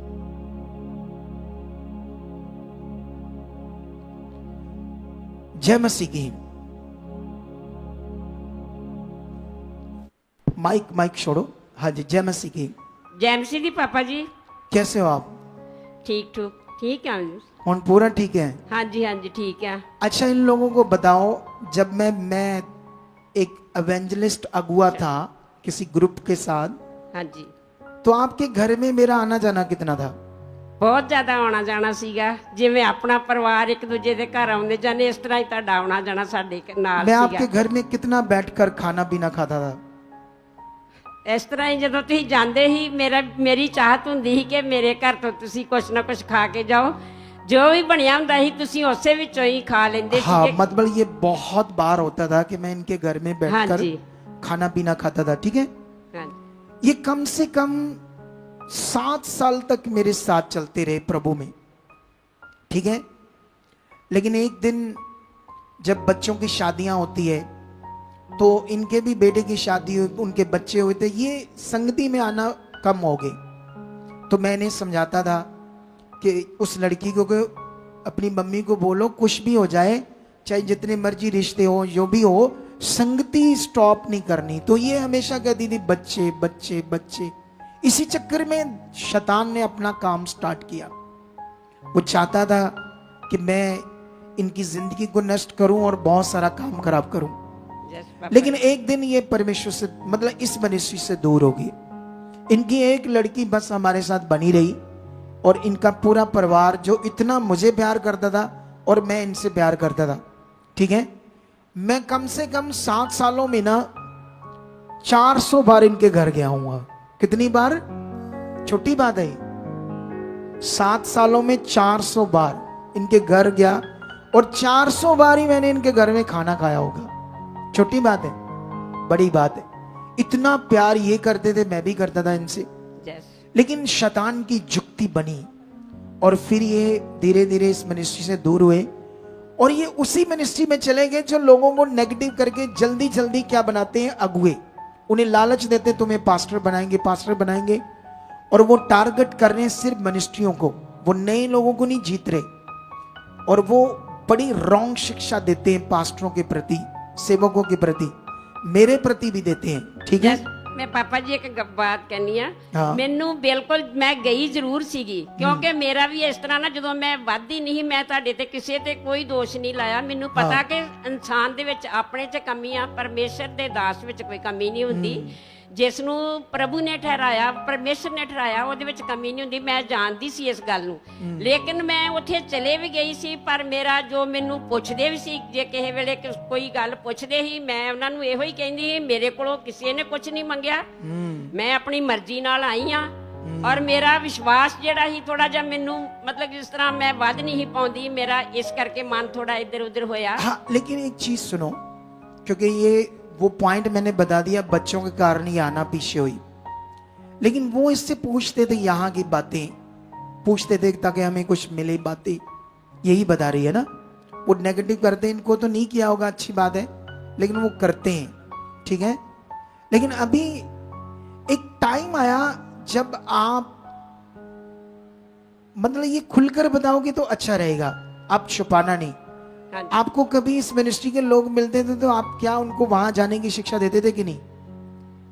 जय मसीह की। माइक छोड़ो। हाँ जी, जय मसीह की। जय मसीह की पापा जी। कैसे हो आप? ठीक ठीक है। और पूरा ठीक है? हाँ जी ठीक है। अच्छा, इन लोगों को बताओ, जब मैं एक एवेंजलिस्ट अगुआ था किसी ग्रुप के साथ, हाँ जी, तो आपके घर में मेरा आना जाना कितना था? ਬਹੁਤ ਜ਼ਿਆਦਾ ਆਉਣਾ ਜਾਣਾ ਸੀਗਾ, ਜਿਵੇਂ ਆਪਣਾ ਪਰਿਵਾਰ ਇੱਕ ਦੂਜੇ ਦੇ ਘਰ ਆਉਂਦੇ ਜਾਂਦੇ, ਇਸ ਤਰ੍ਹਾਂ ਹੀ ਤੁਹਾਡਾ ਆਉਣਾ ਜਾਣਾ ਸਾਡੇ ਨਾਲ मैं ਸੀਗਾ। आपके घर में कितना बैठकर खाना पीना खाता था? ਇਸ ਤਰ੍ਹਾਂ ਹੀ ਜਦੋਂ ਤੁਸੀਂ ਜਾਂਦੇ ਹੀ ਮੇਰੀ ਚਾਹਤ ਹੁੰਦੀ ਸੀ ਕਿ ਮੇਰੇ ਘਰ ਤੋਂ ਤੁਸੀਂ ਕੁਛ ਨਾ ਕੁਛ ਖਾ ਕੇ ਜਾਓ, ਜੋ ਵੀ ਬਣਿਆ ਹੁੰਦਾ ਸੀ ਤੁਸੀਂ ਉਸੇ ਵਿੱਚੋਂ ਹੀ ਖਾ ਲੈਂਦੇ हाँ, ਸੀਗੇ। मतलब ये बहुत बार होता था कि मैं इनके घर में बैठकर जी। खाना पीना खाता था, ठीक है। ਹਾਂਜੀ ये कम से कम 7 साल तक मेरे साथ चलते रहे प्रभु में, ठीक है। लेकिन एक दिन जब बच्चों की शादियां होती है तो इनके भी बेटे की शादी हुई, उनके बच्चे हुए थे, ये संगति में आना कम हो गए। तो मैंने समझाता था कि उस लड़की को अपनी मम्मी को बोलो कुछ भी हो जाए, चाहे जितने मर्जी रिश्ते हो, जो भी हो, संगति स्टॉप नहीं करनी। तो ये हमेशा कहती थी बच्चे बच्चे बच्चे। इसी चक्कर में शैतान ने अपना काम स्टार्ट किया। वो चाहता था कि मैं इनकी जिंदगी को नष्ट करूं और बहुत सारा काम खराब करूं। Yes, पापा। लेकिन एक दिन ये परमेश्वर से, मतलब इस मिनिस्ट्री से दूर होगी। इनकी एक लड़की बस हमारे साथ बनी रही और इनका पूरा परिवार जो इतना मुझे प्यार करता था और मैं इनसे प्यार करता था, ठीक है। मैं कम से कम 7 सालों में ना 400 बार इनके घर गया हूं। कितनी बार? छोटी बात है। 7 सालों में 400 बार इनके घर गया और 400 बार ही मैंने इनके घर में खाना खाया होगा। छोटी बात है? बड़ी बात है। इतना प्यार ये करते थे, मैं भी करता था इनसे। Yes। लेकिन शैतान की जुक्ति बनी और फिर ये धीरे धीरे इस मिनिस्ट्री से दूर हुए और ये उसी मिनिस्ट्री में चले गए जो लोगों को नेगेटिव करके जल्दी जल्दी क्या बनाते हैं, अगुए। उन्हें लालच देते तुम्हें पास्टर बनाएंगे, पास्टर बनाएंगे, और वो टारगेट कर रहे हैं सिर्फ मिनिस्ट्रियों को, वो नए लोगों को नहीं जीत रहे। और वो बड़ी रॉन्ग शिक्षा देते हैं पास्टरों के प्रति, सेवकों के प्रति, मेरे प्रति भी देते हैं, ठीक है। मैं पापा जी एक बात कहनी आ, हाँ। मैनू बिल्कुल मैं गई जरूर सीगी, क्योंकि मेरा भी इस तरह ना ਜਦੋਂ ਮੈਂ ਵੱਧਦੀ ਨਹੀਂ, ਮੈਂ ਤੁਹਾਡੇ ਤੇ ਕਿਸੇ ਤੇ ਕੋਈ ਦੋਸ਼ ਨਹੀਂ ਲਾਇਆ। ਮੈਨੂੰ ਪਤਾ ਕਿ ਇਨਸਾਨ ਦੇ ਵਿੱਚ ਆਪਣੇ 'ਚ ਕਮੀ ਆ, ਪਰਮੇਸ਼ਰ ਦੇ ਦਾਸ ਵਿੱਚ ਕੋਈ ਕਮੀ ਨਹੀਂ ਹੁੰਦੀ। ਜਿਸ ਨੂੰ ਪ੍ਰਭੂ ਨੇ ਠਹਿਰਾਇਆ, ਪਰਮੇਸ਼ਰ ਨੇ ਠਹਿਰਾਇਆ, ਉਹਦੇ ਵਿੱਚ ਕਮੀ ਨਹੀਂ ਹੁੰਦੀ। ਮੈਂ ਜਾਣਦੀ ਸੀ ਇਸ ਗੱਲ ਨੂੰ, ਲੇਕਿਨ ਮੈਂ ਉੱਥੇ ਚਲੇ ਵੀ ਗਈ ਸੀ। ਪਰ ਮੇਰਾ ਜੋ ਮੈਨੂੰ ਪੁੱਛਦੇ ਵੀ ਸੀ, ਜੇ ਕਿਸੇ ਵੇਲੇ ਕੋਈ ਗੱਲ ਪੁੱਛਦੇ ਸੀ, ਮੈਂ ਉਹਨਾਂ ਨੂੰ ਇਹੋ ਹੀ ਕਹਿੰਦੀ ਸੀ, ਮੇਰੇ ਕੋਲੋਂ ਕਿਸੇ ਨੇ ਕੁਝ ਨਹੀਂ ਮੰਗਿਆ, ਮੈਂ ਆਪਣੀ ਮਰਜ਼ੀ ਨਾਲ ਆਈ ਆ। ਔਰ ਮੇਰਾ ਵਿਸ਼ਵਾਸ ਜਿਹੜਾ ਸੀ ਥੋੜਾ ਜਿਹਾ ਮੈਨੂੰ, ਮਤਲਬ ਜਿਸ ਤਰ੍ਹਾਂ ਮੈਂ ਵੱਧ नहीं ही पाਉਂਦੀ, मेरा इस करके मन थोड़ा इधर उधर होया। हाँ, लेकिन एक चीज सुनो, क्योंकि ये वो पॉइंट मैंने बता दिया, बच्चों के कारण ही आना पीछे हुई। लेकिन वो इससे पूछते थे, यहाँ की बातें पूछते थे ताकि हमें कुछ मिले बातें, यही बता रही है ना। वो नेगेटिव करते हैं, इनको तो नहीं किया होगा, अच्छी बात है, लेकिन वो करते हैं, ठीक है। लेकिन अभी एक टाइम आया जब आप मतलब ये खुलकर बताओगे तो अच्छा रहेगा, आप छुपाना नहीं। हाँ जी। आपको कभी इस मिनिस्ट्री के लोग मिलते थे तो आप क्या उनको वहां जाने की शिक्षा देते थे कि नहीं?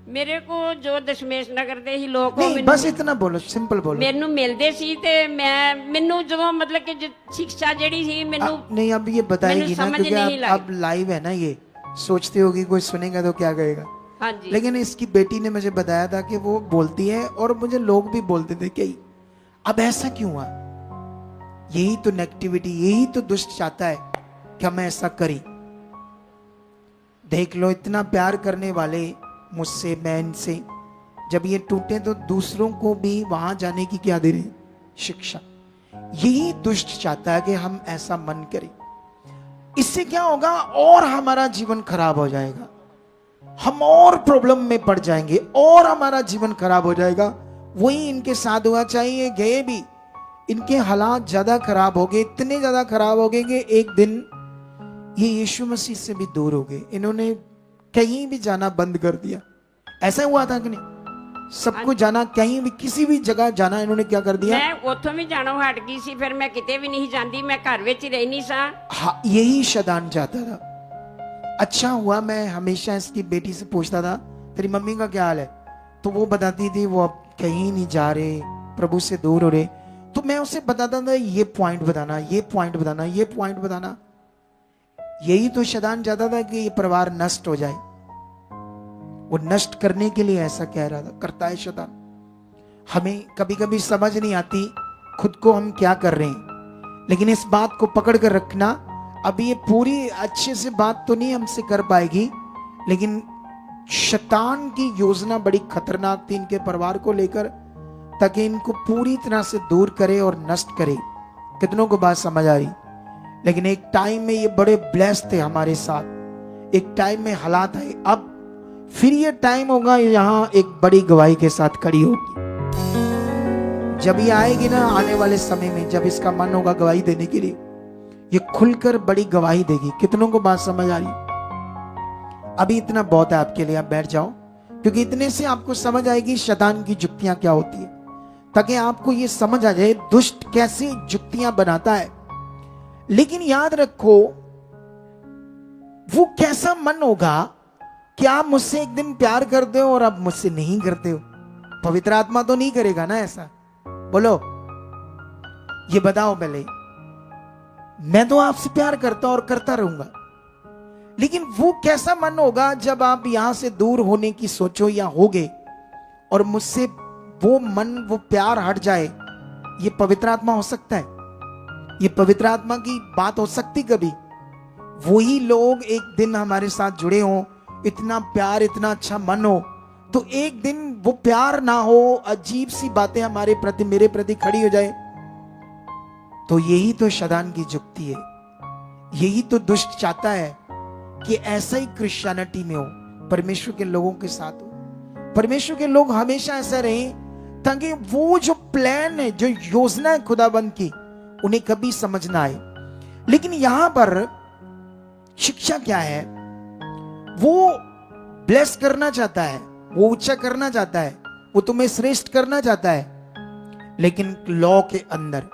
ਮੇਰੇ ਕੋ ਜੋ ਦਸ਼ਮੇਸ਼ ਨਗਰ ਦੇ ਹੀ ਲੋਕ ਉਹ नहीं, बस इतना बोलो, सिंपल बोलो। ਮੈਨੂੰ ਮਿਲਦੇ ਸੀ ਤੇ ਮੈਨੂੰ ਜਦੋਂ ਮਤਲਬ कि शिक्षा ਜਿਹੜੀ ਸੀ ਮੈਨੂੰ नहीं, अब ये बताएगी मैंने ना, समझ क्योंकि नहीं अब लाइव है ना, ये सोचते होगी कोई सुनेगा तो क्या कहेगा। हाँ जी। लेकिन इसकी बेटी ने मुझे बताया था कि वो बोलती है और मुझे लोग भी बोलते थे कि अब ऐसा क्यों हुआ। यही तो नेगेटिविटी, यही तो दुष्ट चाहता है कि हम ऐसा करें। देख लो, इतना प्यार करने वाले मुझसे, मैं इनसे, जब ये टूटे तो दूसरों को भी वहां जाने की क्या दे रहे, शिक्षा। यही दुष्ट चाहता है कि हम ऐसा मन करें। इससे क्या होगा, और हमारा जीवन खराब हो जाएगा, हम और प्रॉब्लम में पड़ जाएंगे और हमारा जीवन खराब हो जाएगा। वही इनके साथ हुआ, चाहिए गए भी, इनके हालात ज्यादा खराब हो गए, इतने ज्यादा खराब हो गए कि एक दिन ये यीशु मसीह से भी दूर हो गए। इन्होंने कहीं भी जाना बंद कर दिया। ऐसा हुआ था कि नहीं? सबको जाना, कहीं भी किसी भी जगह जाना इन्होंने क्या कर दिया? ਮੈਂ ਉੱਥੋਂ ਵੀ ਜਾਣੋਂ ਹਟ ਗਈ ਸੀ, ਫਿਰ ਮੈਂ ਕਿਤੇ ਵੀ ਨਹੀਂ ਜਾਂਦੀ, ਮੈਂ ਘਰ ਵਿੱਚ ਹੀ ਰਹਿਣੀ ਸਾਂ। हाँ, यही शैतान चाहता था। अच्छा हुआ मैं हमेशा इसकी बेटी से पूछता था, तेरी मम्मी का क्या हाल है, तो वो बताती थी वो अब कहीं नहीं जा रहे, प्रभु से दूर हो रहे। तो मैं उसे बताता था, ये पॉइंट बताना, ये पॉइंट बताना, ये पॉइंट बताना। यही तो शैतान चाहता था कि ये परिवार नष्ट हो जाए। वो नष्ट करने के लिए ऐसा कह रहा था, करता है शैतान। हमें कभी कभी समझ नहीं आती खुद को हम क्या कर रहे हैं। लेकिन इस बात को पकड़ कर रखना, अभी ये पूरी अच्छे से बात तो नहीं हमसे कर पाएगी, लेकिन शैतान की योजना बड़ी खतरनाक थी इनके परिवार को लेकर, ताकि इनको पूरी तरह से दूर करे और नष्ट करे। कितनों को बात समझ आ रही? लेकिन एक टाइम में ये बड़े ब्लेस्ड थे हमारे साथ, एक टाइम में हालात आए, अब फिर ये टाइम होगा यहां एक बड़ी गवाही के साथ खड़ी होगी। जब ये आएगी ना आने वाले समय में, जब इसका मन होगा गवाही देने के लिए, ये खुलकर बड़ी गवाही देगी। कितनों को बात समझ आ रही? अभी इतना बहुत है आपके लिए, आप बैठ जाओ, क्योंकि इतने से आपको समझ आएगी शैतान की जुक्तियां क्या होती है, ताकि आपको ये समझ आ जाए दुष्ट कैसे जुक्तियां बनाता है। लेकिन याद रखो, वो कैसा मन होगा कि आप मुझसे एक दिन प्यार करते हो और आप मुझसे नहीं करते हो। पवित्र आत्मा तो नहीं करेगा ना ऐसा, बोलो ये बताओ पहले। मैं तो आपसे प्यार करता और करता रहूंगा, लेकिन वो कैसा मन होगा जब आप यहां से दूर होने की सोचो या होगे और मुझसे वो मन, वो प्यार हट जाए। ये पवित्र आत्मा हो सकता है? ये पवित्र आत्मा की बात हो सकती कभी? वही लोग एक दिन हमारे साथ जुड़े हों, इतना प्यार, इतना अच्छा मन हो, तो एक दिन वो प्यार ना हो, अजीब सी बातें हमारे प्रति, मेरे प्रति खड़ी हो जाए। तो यही तो शैतान की जुक्ति है, यही तो दुष्ट चाहता है कि ऐसा ही क्रिश्चियनिटी में हो, परमेश्वर के लोगों के साथ हो। परमेश्वर के लोग हमेशा ऐसा रहे, ताकि वो जो प्लान है, जो योजना है खुदाबंद की, उन्हें कभी समझ ना आए। लेकिन यहां पर शिक्षा क्या है? वो ब्लेस करना चाहता है, वो ऊंचा करना चाहता है, वो तुम्हें श्रेष्ठ करना चाहता है, लेकिन लॉ के अंदर।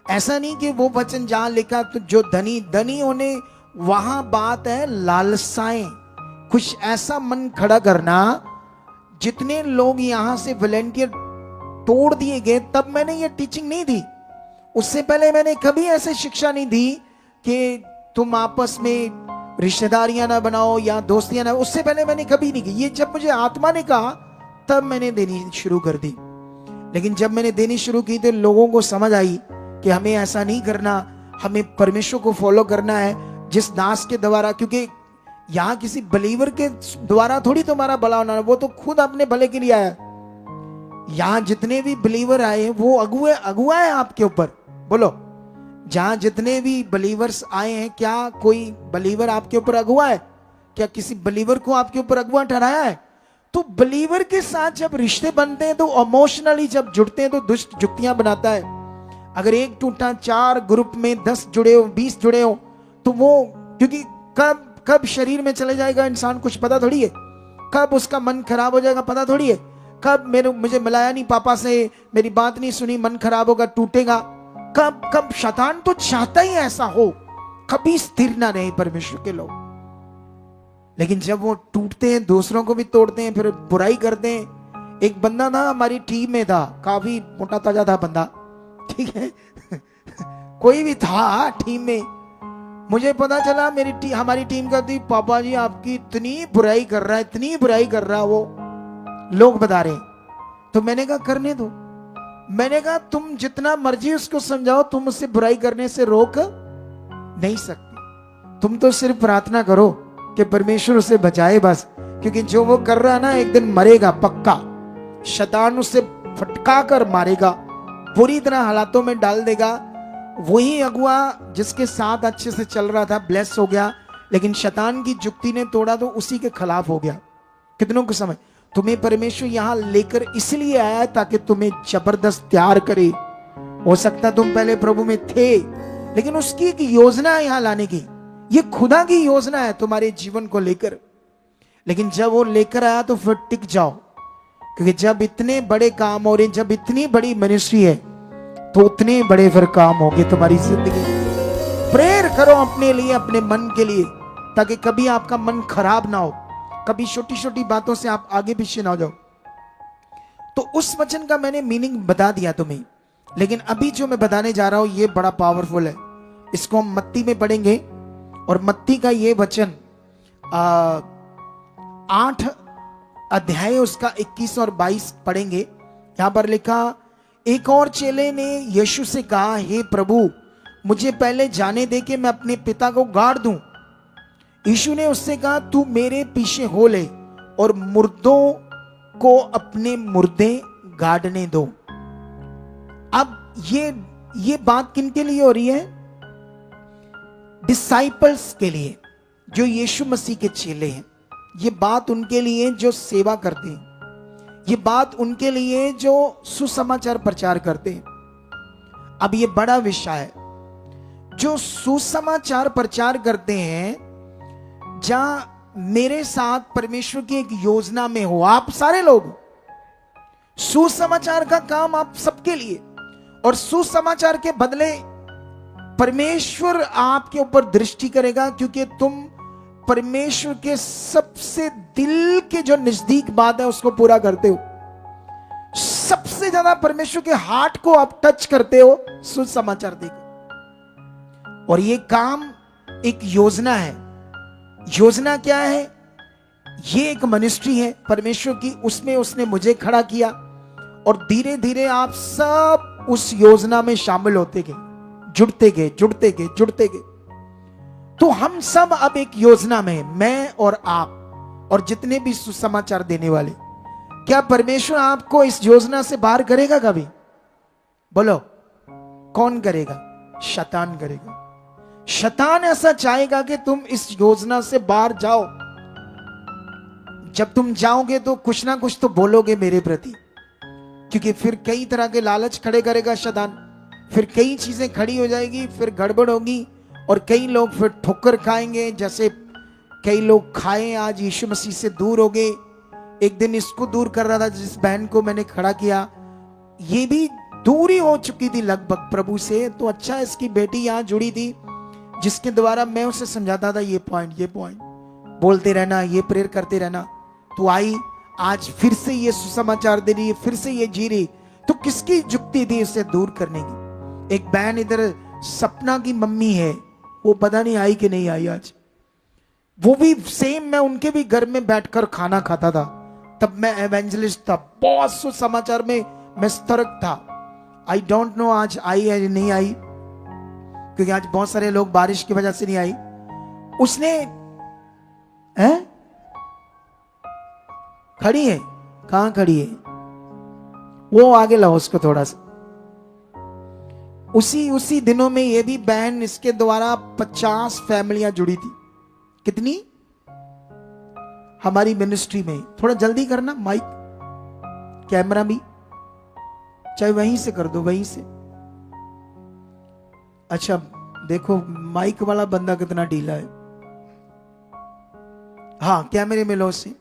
ऐसा नहीं कि वो वचन जहां लिखा तो जो धनी धनी होने, वहां बात है लालसाएं, कुछ ऐसा मन खड़ा करना। जितने लोग यहां से वॉलेंटियर तोड़ दिए गए, तब मैंने ये टीचिंग नहीं दी। उससे पहले मैंने कभी ऐसे शिक्षा नहीं दी कि तुम आपस में रिश्तेदारियां ना बनाओ या दोस्तियां ना, उससे पहले मैंने कभी नहीं की। ये जब मुझे आत्मा ने कहा तब मैंने देनी शुरू कर दी। लेकिन जब मैंने देनी शुरू की तो लोगों को समझ आई कि हमें ऐसा नहीं करना, हमें परमेश्वर को फॉलो करना है जिस दास के द्वारा, क्योंकि यहां किसी बिलीवर के द्वारा थोड़ी तुम्हारा भला होना, वो तो खुद अपने भले के लिए आया। यहां जितने भी बिलीवर आए वो अगुआ है आपके ऊपर। बोलो, जहां जितने भी बिलीवर्स आए हैं, क्या कोई बिलीवर आपके ऊपर अगुआ है? क्या किसी बिलीवर को आपके ऊपर अगुआ ठहराया है? तो बिलीवर के साथ जब रिश्ते बनते हैं, तो इमोशनली जब जुड़ते हैं, तो दुष्ट जुक्तियां बनाता है। अगर एक टूटा 4 ग्रुप में 10 जुड़े हो, 20 जुड़े हो, तो वो, क्योंकि कब शरीर में चले जाएगा इंसान कुछ पता थोड़ी है, कब उसका मन खराब हो जाएगा पता थोड़ी है, कब मुझे मिलाया नहीं पापा से, मेरी बात नहीं सुनी, मन खराब होगा, टूटेगा। कब शैतान तो चाहता ही ऐसा हो, कभी स्थिर ना रहे परमेश्वर के लोग। लेकिन जब वो टूटते हैं, दूसरों को भी तोड़ते हैं, फिर बुराई करते हैं। एक बंदा था हमारी टीम में, था काफी मोटा ताजा था बंदा, ठीक है कोई भी था टीम में। मुझे पता चला हमारी टीम का थी, पापा जी आपकी इतनी बुराई कर रहा है, इतनी बुराई कर रहा है, वो लोग बता रहे। तो मैंने कहा करने दो। मैंने कहा तुम जितना मर्जी उसको समझाओ, तुम उससे बुराई करने से रोक नहीं सकते। तुम तो सिर्फ प्रार्थना करो कि परमेश्वर उसे बचाए बस, क्योंकि जो वो कर रहा है ना, एक दिन मरेगा पक्का। शैतान उसे फटका कर मारेगा, बुरी तरह हालातों में डाल देगा। वही अगुआ जिसके साथ अच्छे से चल रहा था, ब्लेस हो गया, लेकिन शैतान की जुक्ति ने तोड़ा तो उसी के खिलाफ हो गया। कितनों को समझ? तुम्हें परमेश्वर यहां लेकर इसलिए आया है ताकि तुम्हें जबरदस्त तैयार करे। हो सकता तुम पहले प्रभु में थे, लेकिन उसकी एक योजना है यहां लाने की। ये खुदा की योजना है तुम्हारे जीवन को लेकर। लेकिन जब वो लेकर आया तो फिर टिक जाओ, क्योंकि जब इतने बड़े काम हो रहे, जब इतनी बड़ी मिनिस्ट्री है, तो उतने बड़े फिर काम होंगे तुम्हारी जिंदगी। प्रेयर करो अपने लिए, अपने मन के लिए, ताकि कभी आपका मन खराब ना हो, कभी छोटी छोटी बातों से आप आगे पीछे ना हो जाओ। तो उस वचन का मैंने मीनिंग बता दिया तुम्हें, लेकिन अभी जो मैं बताने जा रहा हूं ये बड़ा पावरफुल है। इसको हम मत्ती में पढ़ेंगे, और मत्ती का ये वचन 8 अध्याय उसका 21 और 22 पढ़ेंगे। यहां पर लिखा, एक और चेले ने यीशु से कहा, हे प्रभु, मुझे पहले जाने दे कि मैं अपने पिता को गाड़ दूं। यीशु ने उससे कहा, तू मेरे पीछे हो ले और मुर्दों को अपने मुर्दे गाड़ने दो। अब ये बात किन के लिए हो रही है? डिसाइपल्स के लिए, जो यीशु मसीह के चेले हैं। ये बात उनके लिए जो सेवा करते हैं, ये बात उनके लिए जो सुसमाचार प्रचार करते हैं। अब ये बड़ा विषय है। जो सुसमाचार प्रचार करते हैं, जहां मेरे साथ परमेश्वर की एक योजना में हो आप सारे लोग, सुसमाचार का काम आप सबके लिए, और सुसमाचार के बदले परमेश्वर आपके ऊपर दृष्टि करेगा, क्योंकि तुम परमेश्वर के सबसे दिल के जो नजदीक बात है उसको पूरा करते हो। सबसे ज्यादा परमेश्वर के हार्ट को आप टच करते हो सुसमाचार देकर। और ये काम एक योजना है। योजना क्या है? ये एक मिनिस्ट्री है परमेश्वर की, उसमें उसने मुझे खड़ा किया, और धीरे धीरे आप सब उस योजना में शामिल होते गए, जुड़ते गए। तो हम सब अब एक योजना में, मैं और आप और जितने भी सुसमाचार देने वाले। क्या परमेश्वर आपको इस योजना से बाहर करेगा कभी? बोलो, कौन करेगा? शैतान करेगा। शैतान ऐसा चाहेगा कि तुम इस योजना से बाहर जाओ। जब तुम जाओगे तो कुछ ना कुछ तो बोलोगे मेरे प्रति, क्योंकि फिर कई तरह के लालच खड़े करेगा शैतान, फिर कई चीजें खड़ी हो जाएगी, फिर गड़बड़ होगी, और कई लोग फिर ठोकर खाएंगे, जैसे कई लोग खाए आज यीशु मसीह से दूर हो गए। एक दिन इसको दूर कर रहा था, जिस बहन को मैंने खड़ा किया, ये भी दूरी हो चुकी थी लगभग प्रभु से। तो अच्छा, इसकी बेटी यहां जुड़ी थी, जिसके द्वारा मैं उसे समझाता था, ये पॉइंट बोलते रहना, ये प्रेयर करते रहना। तो आई, आज फिर से ये सुसमाचार दे रही है, फिर से ये जी रही। तो किसकी जुक्ति थी इसे दूर करने की? एक बहन इधर सपना की मम्मी है, वो पता नहीं आई कि नहीं आई आज। वो भी सेम, मैं उनके भी घर में बैठकर खाना खाता था, तब मैं एवेंजलिस्ट था, बहुत सुसमाचार में मैं सतर्क था। आई डोंट नो आज आई है या नहीं आई, क्योंकि आज बहुत सारे लोग बारिश की वजह से नहीं आई। उसने खड़ी है, कहां खड़ी है? वो आगे लाओ उसको थोड़ा सा। उसी दिनों में ये भी बहन, इसके द्वारा 50 फैमिलियां जुड़ी थी। कितनी? हमारी मिनिस्ट्री में। थोड़ा जल्दी करना, माइक कैमरा भी चाहे वहीं से कर दो, वहीं से। अच्छा देखो माइक वाला बंदा कितना ढीला है। हाँ, कैमरे में लो से।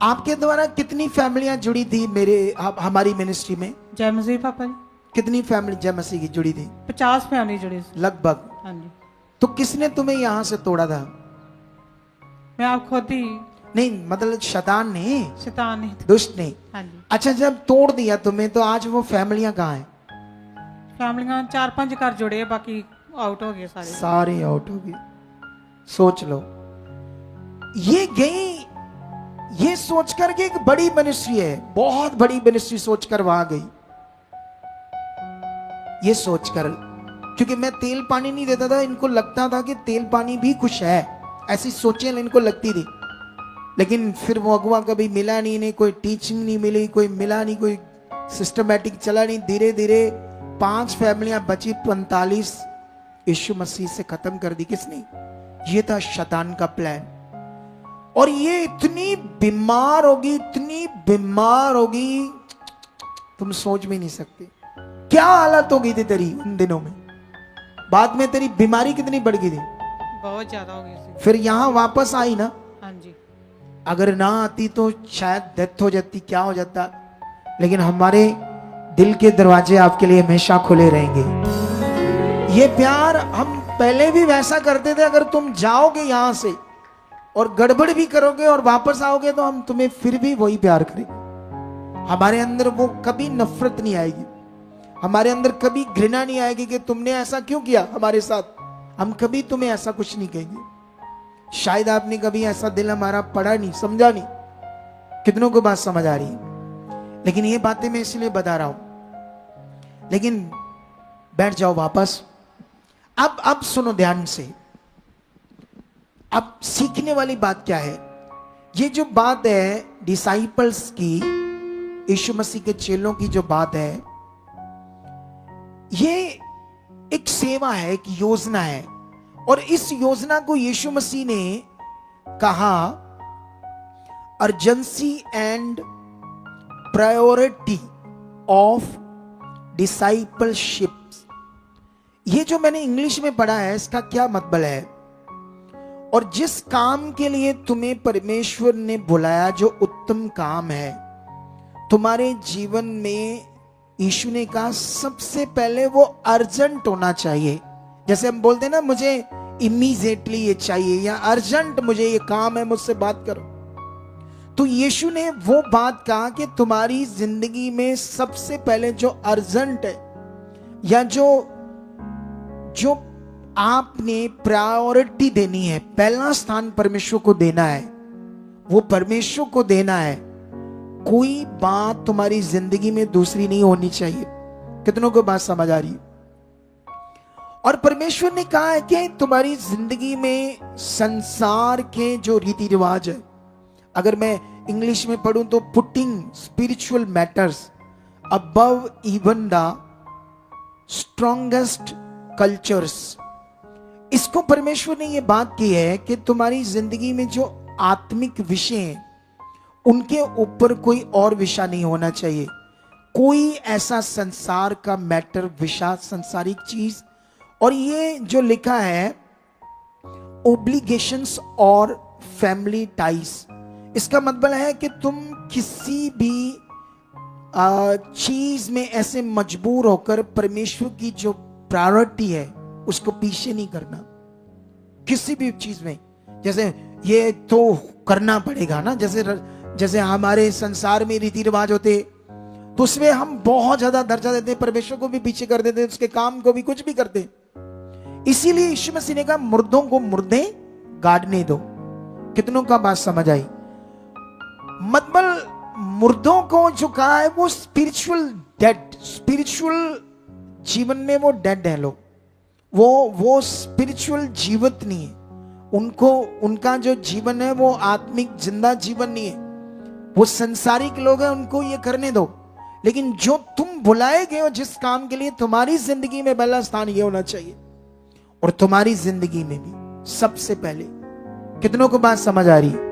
आपके द्वारा कितनी फैमिलियां जुड़ी थी हमारी मिनिस्ट्री में? जय मसीह पापा जी। कितनी फैमिली जय मसीह की जुड़ी थी? 50 फैमिली जुड़ी लगभग। हाँ जी। तो किसने तुम्हें यहां से तोड़ा था? मैं आप खुद ही। नहीं, मतलब शैतान ने, दुष्ट ने। हाँ जी। अच्छा, जब तोड़ दिया तुम्हें, तो आज वो फैमिलियां कहाँ हैं? फैमिलियां 4-5 घर जुड़े, बाकी आउट हो गए सारे आउट हो गए। सोच लो, ये गई, ये सोचकर कि एक बड़ी मिनिस्ट्री है, बहुत बड़ी मिनिस्ट्री सोचकर वहां गई। ये सोचकर, क्योंकि मैं तेल पानी नहीं देता था, इनको लगता था कि तेल पानी भी कुछ है, ऐसी सोचें इनको लगती थी। लेकिन फिर वो अगुआ कभी मिला नहीं, इन्हें कोई टीचिंग नहीं मिली, कोई मिला नहीं, कोई सिस्टमैटिक चला नहीं। धीरे धीरे 5 फैमिलियां बची, 45 यीशु मसीह से खत्म कर दी। किसने? ये था शैतान का प्लान। और ये इतनी बीमार होगी, इतनी बीमार होगी, तुम सोच भी नहीं सकते क्या हालत हो गई थी तेरी उन दिनों में। बाद में तेरी बीमारी कितनी बढ़ गई थी? बहुत ज्यादा हो गई। फिर यहां वापस आई ना? हाँ जी। अगर ना आती तो शायद डेथ हो जाती, क्या हो जाता। लेकिन हमारे दिल के दरवाजे आपके लिए हमेशा खुले रहेंगे। ये प्यार हम पहले भी वैसा करते थे। अगर तुम जाओगे यहां से और गड़बड़ भी करोगे और वापस आओगे, तो हम तुम्हें फिर भी वही प्यार करेंगे। हमारे अंदर वो कभी नफरत नहीं आएगी, हमारे अंदर कभी घृणा नहीं आएगी कि तुमने ऐसा क्यों किया हमारे साथ। हम कभी तुम्हें ऐसा कुछ नहीं कहेंगे। शायद आपने कभी ऐसा दिल हमारा पढ़ा नहीं, समझा नहीं। कितनों को बात समझ आ रही है? लेकिन ये बातें मैं इसलिए बता रहा हूं। लेकिन बैठ जाओ वापस। अब सुनो ध्यान से। अब सीखने वाली बात क्या है? ये जो बात है डिसाइपल्स की, यीशु मसीह के चेलों की जो बात है, ये एक सेवा है, एक योजना है। और इस योजना को यीशु मसीह ने कहा urgency and priority of discipleship. ये जो मैंने इंग्लिश में पढ़ा है, इसका क्या मतलब है? और जिस काम के लिए तुम्हें परमेश्वर ने बुलाया, जो उत्तम काम है तुम्हारे जीवन में, यीशु ने कहा सबसे पहले वो अर्जेंट होना चाहिए। जैसे हम बोलते हैं ना, मुझे इमीडिएटली ये चाहिए, या अर्जेंट मुझे ये काम है, मुझसे बात करो। तो यीशु ने वो बात कहा कि तुम्हारी जिंदगी में सबसे पहले जो अर्जेंट है, या जो आपने प्रायोरिटी देनी है, पहला स्थान परमेश्वर को देना है, वो परमेश्वर को देना है। कोई बात तुम्हारी जिंदगी में दूसरी नहीं होनी चाहिए। कितनों को बात समझ आ रही है? और परमेश्वर ने कहा है कि तुम्हारी जिंदगी में संसार के जो रीति रिवाज है, अगर मैं इंग्लिश में पढ़ूं तो putting spiritual matters above even the strongest cultures. इसको परमेश्वर ने ये बात की है कि तुम्हारी जिंदगी में जो आत्मिक विषय हैं, उनके ऊपर कोई और विषय नहीं होना चाहिए। कोई ऐसा संसार का मैटर, विषय, संसारिक चीज। और ये जो लिखा है ओब्लिगेशंस और फैमिली टाइज, इसका मतलब है कि तुम किसी भी चीज में ऐसे मजबूर होकर परमेश्वर की जो प्रायोरिटी है उसको पीछे नहीं करना। किसी भी चीज में, जैसे ये तो करना पड़ेगा ना, जैसे हमारे संसार में रीति रिवाज होते, तो उसमें हम बहुत ज्यादा दर्जा देते, परमेश्वर को भी पीछे कर देते, उसके काम को भी, कुछ भी करते। इसीलिए यीशु मसीह ने कहा मुर्दों को मुर्दे गाड़ने दो। कितनों का बात समझ आई? मतलब मुर्दों को जो कहा है वो स्पिरिचुअल डेड, स्पिरिचुअल जीवन में वो डेड है लोग, वो स्पिरिचुअल जीवित नहीं है। उनको, उनका जो जीवन है वो आत्मिक जिंदा जीवन नहीं है। वो संसारिक लोग हैं, उनको ये करने दो। लेकिन जो तुम बुलाए गए हो, जिस काम के लिए, तुम्हारी जिंदगी में पहला स्थान ये होना चाहिए, और तुम्हारी जिंदगी में भी सबसे पहले। कितनों को बात समझ आ रही है?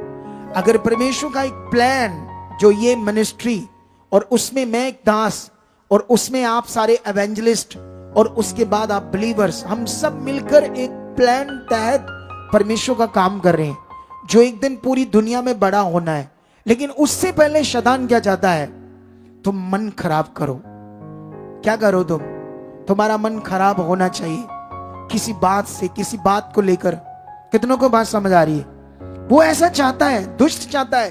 अगर परमेश्वर का एक प्लान, जो ये मिनिस्ट्री, और उसमें मैं एक दास, और उसमें आप सारे एवेंजलिस्ट, और उसके बाद आप बिलीवर्स, हम सब मिलकर एक प्लान तहत परमेश्वर का काम कर रहे हैं, जो एक दिन पूरी दुनिया में बड़ा होना है। लेकिन उससे पहले शैतान क्या चाहता है? तुम मन खराब करो। क्या करो तुम? तुम्हारा मन खराब होना चाहिए किसी बात से, किसी बात को लेकर। कितनों को बात समझ आ रही है? वो ऐसा चाहता है, दुष्ट चाहता है।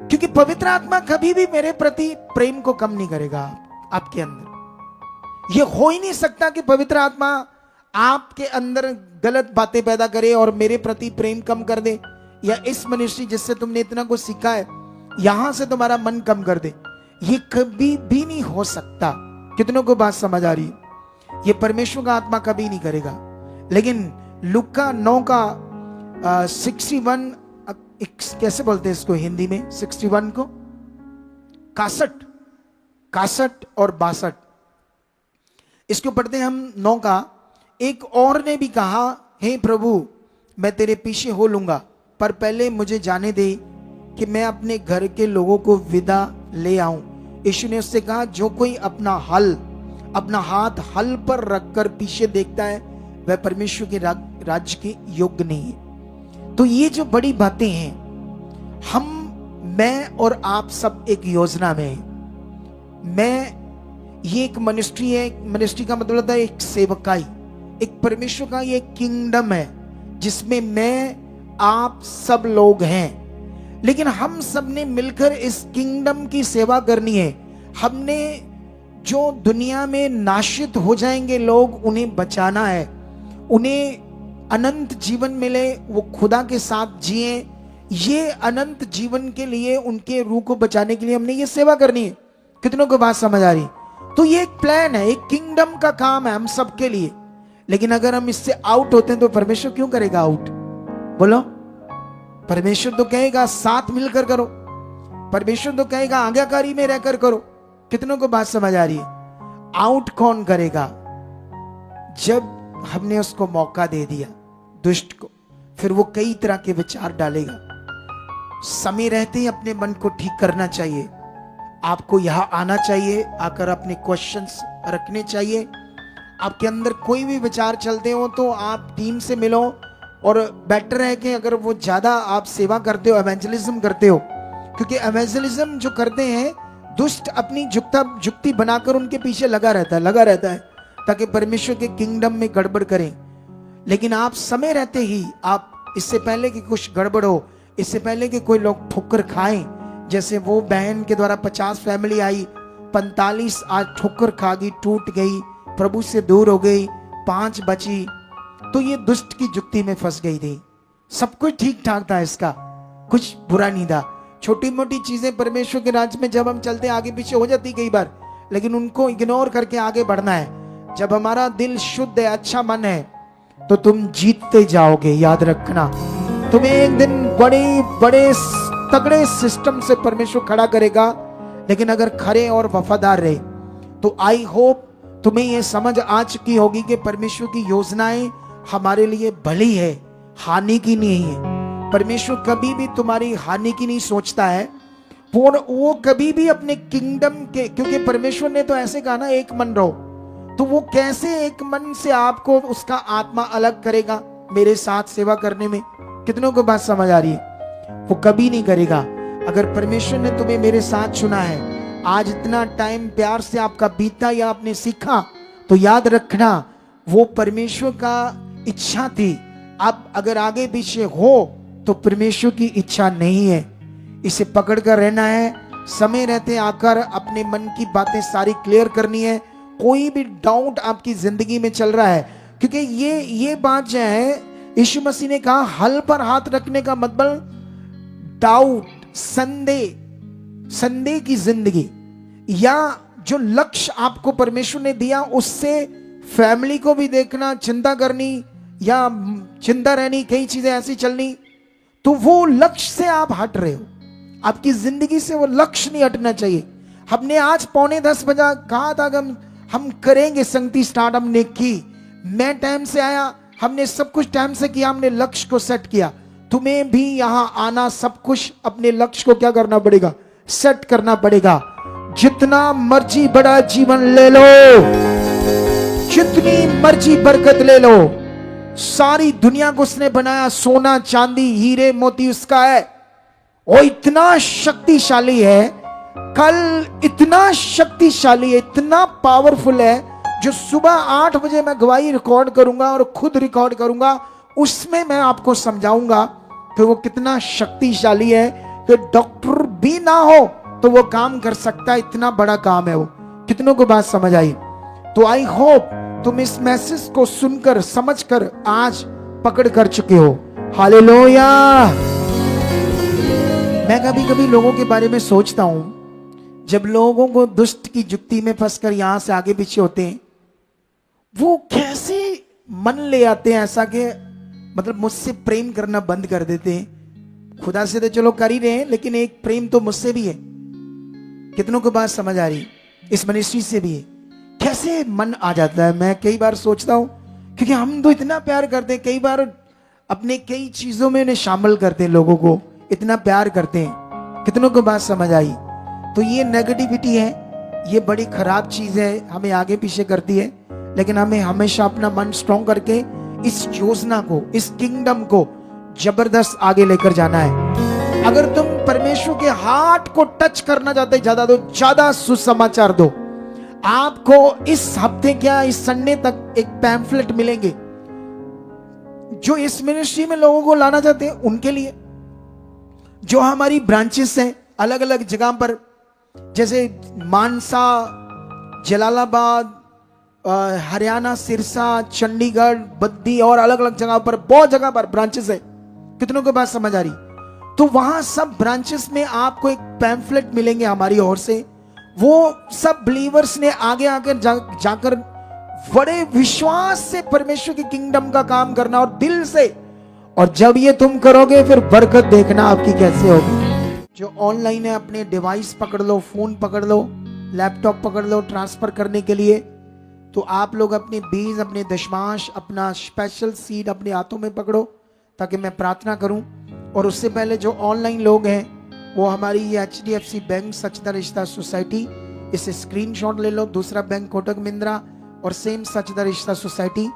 क्योंकि पवित्र आत्मा कभी भी मेरे प्रति प्रेम को कम नहीं करेगा आपके अंदर। ये हो ही नहीं सकता कि पवित्र आत्मा आपके अंदर गलत बातें पैदा करे और मेरे प्रति प्रेम कम कर दे, या इस मिनिस्ट्री जिससे तुमने इतना कुछ सीखा है यहां से तुम्हारा मन कम कर दे। ये कभी भी नहीं हो सकता। कितनों को बात समझ आ रही है? ये परमेश्वर का आत्मा कभी नहीं करेगा। लेकिन लूका 9 का 61, कैसे बोलते हैं इसको हिंदी में? 61 को 61 और 62, इसको पढ़ते हैं हम 9 का। एक और ने भी कहा, हे प्रभु, मैं तेरे पीछे हो लूंगा, पर पहले मुझे जाने दे कि मैं अपने घर के लोगों को विदा ले आऊं। यीशु ने उससे कहा, जो कोई अपना हाथ हल पर रखकर पीछे देखता है, वह परमेश्वर के राज्य के योग्य नहीं है। तो ये जो बड़ी बातें हैं, मैं और आप सब एक योजना में हैं। ये एक मिनिस्ट्री है। मिनिस्ट्री का मतलब है एक सेवकाई, एक परमेश्वर का ये किंगडम है, जिसमें मैं, आप सब लोग हैं। लेकिन हम सब ने मिलकर इस किंगडम की सेवा करनी है। हमने जो दुनिया में नाशित हो जाएंगे लोग, उन्हें बचाना है, उन्हें अनंत जीवन मिले, वो खुदा के साथ जिए। ये अनंत जीवन के लिए, उनके रूह को बचाने के लिए हमने ये सेवा करनी है। कितनों को बात समझ आ रही? तो ये एक प्लान है, एक किंगडम का काम है हम सबके लिए। लेकिन अगर हम इससे आउट होते हैं तो परमेश्वर क्यों करेगा आउट? बोलो, परमेश्वर तो कहेगा साथ मिलकर करो, परमेश्वर तो कहेगा आज्ञाकारी में रहकर करो। कितनों को बात समझ आ रही है? आउट कौन करेगा? जब हमने उसको मौका दे दिया, दुष्ट को, फिर वो कई तरह के विचार डालेगा। समय रहते ही अपने मन को ठीक करना चाहिए। आपको यहां आना चाहिए, आकर अपने क्वेश्चंस रखने चाहिए। आपके अंदर कोई भी विचार चलते हो तो आप टीम से मिलो, और बेटर है कि अगर वो ज्यादा आप सेवा करते हो, एवेंजलिज्म करते हो, क्योंकि एवेंजलिज्म जो करते हैं दुष्ट अपनी जुक्ति बनाकर उनके पीछे लगा रहता है ताकि परमेश्वर के किंगडम में गड़बड़ करें। लेकिन आप समय रहते ही, आप इससे पहले कि कुछ गड़बड़ हो, इससे पहले कि कोई लोग ठोकर खाएं, जैसे वो बहन के द्वारा 50 फैमिली आई, 45 आज ठोकर खा गई, टूट गई, प्रभु से दूर हो गई, 5 बची, तो ये दुष्ट की जुक्ति में फंस गई थी। सब कुछ ठीक ठाक था, इसका कुछ बुरा नहीं था। छोटी मोटी चीजें परमेश्वर के राज्य में जब हम चलते आगे पीछे हो जाती कई बार, लेकिन उनको इग्नोर करके आगे बढ़ना है। जब हमारा दिल शुद्ध है, अच्छा मन है, तो तुम जीतते जाओगे। याद रखना, तुम्हें एक दिन बड़े बड़े तगड़े सिस्टम से परमेश्वर खड़ा करेगा। लेकिन अगर खरे और वफादार रहे तो आई होप तुम्हें यह समझ आ चुकी होगी कि परमेश्वर की योजनाएं हमारे लिए भली है, हानि की नहीं है। परमेश्वर कभी भी तुम्हारी हानि की नहीं सोचता है। वो कभी भी अपने किंगडम के, क्योंकि परमेश्वर ने तो ऐसे कहा ना, एक मन रहो, तो वो कैसे एक मन से आपको उसका आत्मा अलग करेगा मेरे साथ सेवा करने में? कितनों को बात समझ आ रही है? वो कभी नहीं करेगा। अगर परमेश्वर ने तुम्हें मेरे साथ चुना है, आज इतना टाइम प्यार से आपका बीता या आपने सीखा, तो याद रखना वो परमेश्वर का इच्छा थी। अब अगर आगे पीछे हो तो परमेश्वर की इच्छा नहीं है। इसे पकड़ कर रहना है। समय रहते आकर अपने मन की बातें सारी क्लियर करनी है। कोई भी डाउट आपकी जिंदगी में चल रहा है, क्योंकि ये बात जो है, यीशु मसीह ने कहा हल पर हाथ रखने का मतलब डाउट, संदेह की जिंदगी, या जो लक्ष्य आपको परमेश्वर ने दिया उससे फैमिली को भी देखना, चिंता करनी या चिंता रहनी, कई चीजें ऐसी चलनी, तो वो लक्ष्य से आप हट रहे हो। आपकी जिंदगी से वो लक्ष्य नहीं हटना चाहिए। हमने आज 9:45 बजा कहा था कि हम करेंगे संगति स्टार्ट, हमने की। मैं टाइम से आया, हमने सब कुछ टाइम से किया, हमने लक्ष्य को सेट किया। तुम्हें भी यहां आना, सब कुछ अपने लक्ष्य को क्या करना पड़ेगा? सेट करना पड़ेगा। जितना मर्जी बड़ा जीवन ले लो, जितनी मर्जी बरकत ले लो, सारी दुनिया को उसने बनाया, सोना चांदी हीरे मोती उसका है। वो इतना शक्तिशाली है, कल इतना शक्तिशाली है, इतना पावरफुल है, जो सुबह 8 बजे मैं गवाही रिकॉर्ड करूंगा और खुद रिकॉर्ड करूंगा, उसमें मैं आपको समझाऊंगा कि वो कितना शक्तिशाली है, कि डॉक्टर भी ना हो तो वो काम कर सकता है। इतना बड़ा काम है वो। कितनों को बात समझ आई? तो आई होप तुम इस मैसेज को सुनकर समझकर आज पकड़ कर चुके हो। हालेलुया। मैं कभी कभी लोगों के बारे में सोचता हूं, जब लोगों को दुष्ट की जुक्ति में फंसकर यहां से आगे पीछे होते हैं, वो कैसे मन ले आते हैं ऐसा कि मतलब मुझसे प्रेम करना बंद कर देते हैं। खुदा से तो चलो कर ही रहे हैं, लेकिन एक प्रेम तो मुझसे भी है। कितनों को बात समझ आ रही? इस मिनिस्ट्री से भी है। कैसे मन आ जाता है, मैं कई बार सोचता हूं, क्योंकि हम तो इतना प्यार करते हैं, कई बार अपने कई चीजों में उन्हें शामिल करते हैं, लोगों को इतना प्यार करते हैं। कितनों को बात समझ आई? तो ये नेगेटिविटी है, ये बड़ी खराब चीज है, हमें आगे पीछे करती है। लेकिन हमें हमेशा अपना मन स्ट्रॉन्ग करके इस योजना को, इस किंगडम को जबरदस्त आगे लेकर जाना है। अगर तुम परमेश्वर के हार्ट को टच करना चाहते, ज्यादा तो ज्यादा सुसमाचार दो। आपको इस हफ्ते क्या, इस संडे तक एक पैम्फलेट मिलेंगे जो इस मिनिस्ट्री में लोगों को लाना चाहते हैं उनके लिए। जो हमारी ब्रांचेस हैं अलग अलग जगह पर, जैसे मानसा, जलालाबाद, हरियाणा, सिरसा, चंडीगढ़, बद्दी और अलग अलग जगह पर, बहुत जगह पर ब्रांचेस है। कितनों को बात समझ आ रही? तो वहां सब ब्रांचेस में आपको एक पैम्फलेट मिलेंगे हमारी ओर से। वो सब बिलीवर्स ने आगे आगे जाकर बड़े विश्वास से परमेश्वर की किंगडम का काम करना और दिल से। और जब ये तुम करोगे फिर बरकत देखना आपकी कैसे होगी। जो ऑनलाइन है अपने डिवाइस पकड़ लो, फोन पकड़ लो, लैपटॉप पकड़ लो ट्रांसफर करने के लिए। तो आप लोग अपने बीज, अपने दशमांश, अपना स्पेशल सीड अपने हाथों में पकड़ो ताकि मैं प्रार्थना करूं। और उससे पहले जो ऑनलाइन लोग हैं वो हमारी ये HDFC बैंक सचदा रिश्ता सोसाइटी, इसे स्क्रीनशॉट ले लो। दूसरा बैंक कोटक महिंद्रा और सेम सचदा रिश्ता सोसाइटी,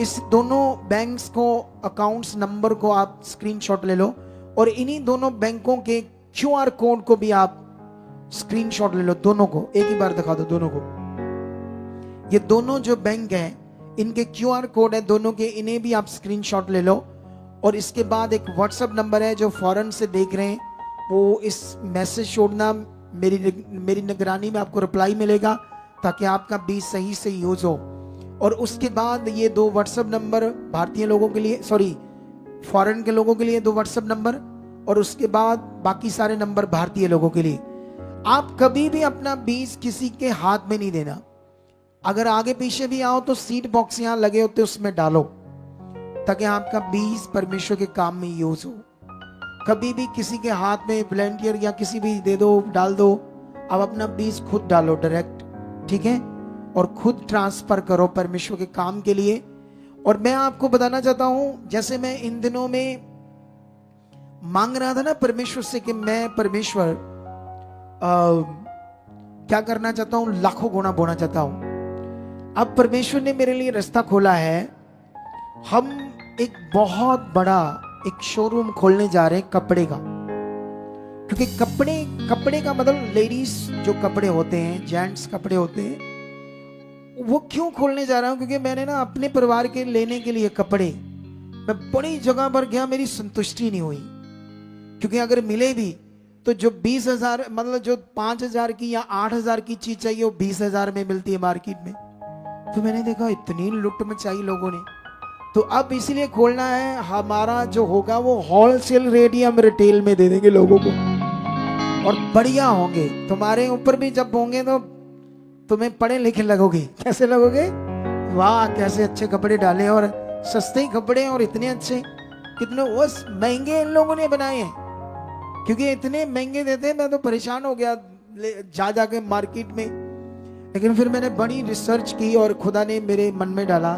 इस दोनों बैंक्स को अकाउंट्स नंबर को आप स्क्रीनशॉट ले लो। और इन्हीं दोनों बैंकों के QR कोड को भी आप स्क्रीनशॉट ले लो। दोनों को एक ही बार दिखा दो। दोनों को, ये दोनों जो बैंक हैं इनके QR कोड है दोनों के, इन्हें भी आप स्क्रीनशॉट ले लो। और इसके बाद एक व्हाट्सएप नंबर है, जो फॉरेन से देख रहे हैं वो इस मैसेज छोड़ना, मेरी निगरानी में आपको रिप्लाई मिलेगा ताकि आपका बीज सही से यूज हो। और उसके बाद ये 2 व्हाट्सएप नंबर भारतीय लोगों के लिए, सॉरी फॉरेन के लोगों के लिए 2 व्हाट्सएप नंबर, और उसके बाद बाकी सारे नंबर भारतीय लोगों के लिए। आप कभी भी अपना बीज किसी के हाथ में नहीं देना। अगर आगे पीछे भी आओ तो सीड बॉक्स यहाँ लगे होते उसमें डालो ताकि आपका बीज परमेश्वर के काम में यूज हो। कभी भी किसी के हाथ में वॉलंटियर या किसी भी दे दो, डाल दो। अब अपना बीज खुद डालो डायरेक्ट, ठीक है, और खुद ट्रांसफर करो परमेश्वर के काम के लिए। और मैं आपको बताना चाहता हूं, जैसे मैं इन दिनों में मांग रहा था ना परमेश्वर से कि मैं परमेश्वर क्या करना चाहता हूं, लाखों गुना बोना चाहता हूं। अब परमेश्वर ने मेरे लिए रास्ता खोला है। हम एक बहुत बड़ा एक शोरूम खोलने जा रहे हैं कपड़े का, क्योंकि कपड़े का मतलब लेडीज जो कपड़े होते हैं, जेंट्स कपड़े होते हैं, वो क्यों खोलने जा रहा हूं, क्योंकि मैंने ना अपने परिवार के लेने के लिए कपड़े, मैं बड़ी जगह पर गया, मेरी संतुष्टि नहीं हुई। क्योंकि अगर मिले भी तो जो 20,000 मतलब जो 5,000 की या 8,000 की चीज चाहिए वो 20,000 में मिलती है मार्केट में। तो मैंने देखा इतनी लुट मचाई लोगों ने। तो अब इसीलिए खोलना है, हमारा जो होगा वो होलसेल रेट ही हम रिटेल में दे देंगे लोगों को, और बढ़िया होंगे। तुम्हारे ऊपर भी जब होंगे तो तुम्हें पढ़े लिखे लगोगे। कैसे लगोगे, वाह कैसे अच्छे कपड़े डाले, और सस्ते कपड़े और इतने अच्छे, कितने वो महंगे इन लोगों ने बनाए हैं, क्योंकि इतने महंगे देते हैं। मैं तो परेशान हो गया जाके मार्केट में। लेकिन फिर मैंने बड़ी रिसर्च की और खुदा ने मेरे मन में डाला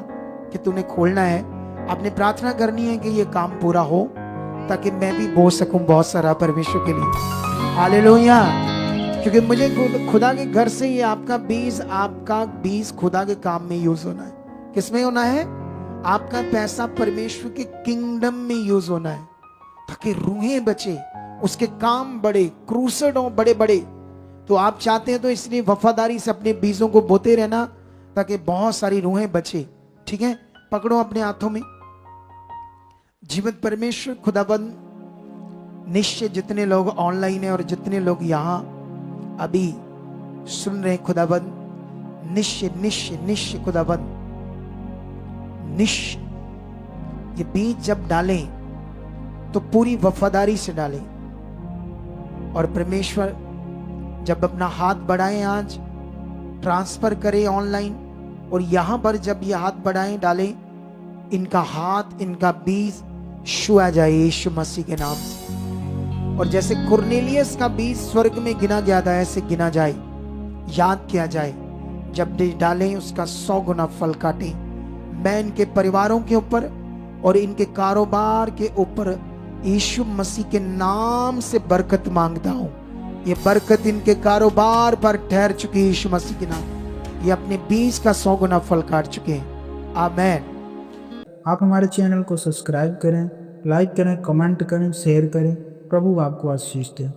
कि तूने खोलना है। आपने प्रार्थना करनी है कि ये काम पूरा हो ताकि मैं भी बोल सकूं बहुत सारा परमेश्वर के लिए। हालेलुया। क्योंकि मुझे खुदा के घर से ये आपका बीज खुदा के काम में यूज होना है। किसमें होना है? आपका पैसा परमेश्वर के किंगडम में यूज होना है ताकि रूहें बचे, उसके काम बड़े, क्रूसेड हो बड़े बड़े। तो आप चाहते हैं तो इसलिए वफादारी से अपने बीजों को बोते रहना ताकि बहुत सारी रूहें बचे। ठीक है, पकड़ो अपने हाथों में। जीवित परमेश्वर खुदाबंद, निश्चय जितने लोग ऑनलाइन है और जितने लोग यहाँ अभी सुन रहे खुदाबंद, निश्चय निश्चय निश्चय खुदाबंद, निश्चय ये बीज जब डालें तो पूरी वफादारी से डालें। और परमेश्वर जब अपना हाथ बढ़ाएं, आज ट्रांसफर करें ऑनलाइन, और यहां पर जब ये हाथ बढ़ाएं डालें, इनका हाथ, इनका बीज छुआ जाए यीशु मसीह के नाम से। और जैसे कुरनेलियस का बीज स्वर्ग में गिना गया था, ऐसे गिना जाए, याद किया जाए। जब डालें उसका 100 गुना फल काटें। मैं इनके परिवारों के ऊपर और इनके कारोबार के ऊपर यीशु मसीह के नाम से बरकत मांगता हूं। ये बरकत इनके कारोबार पर ठहर चुकी है यीशु मसीह के नाम। ये अपने बीज का 100 गुना फल काट चुके हैं। आमीन। आप हमारे चैनल को सब्सक्राइब करें, लाइक करें, कमेंट करें, शेयर करें। प्रभु आपको आशीष दे।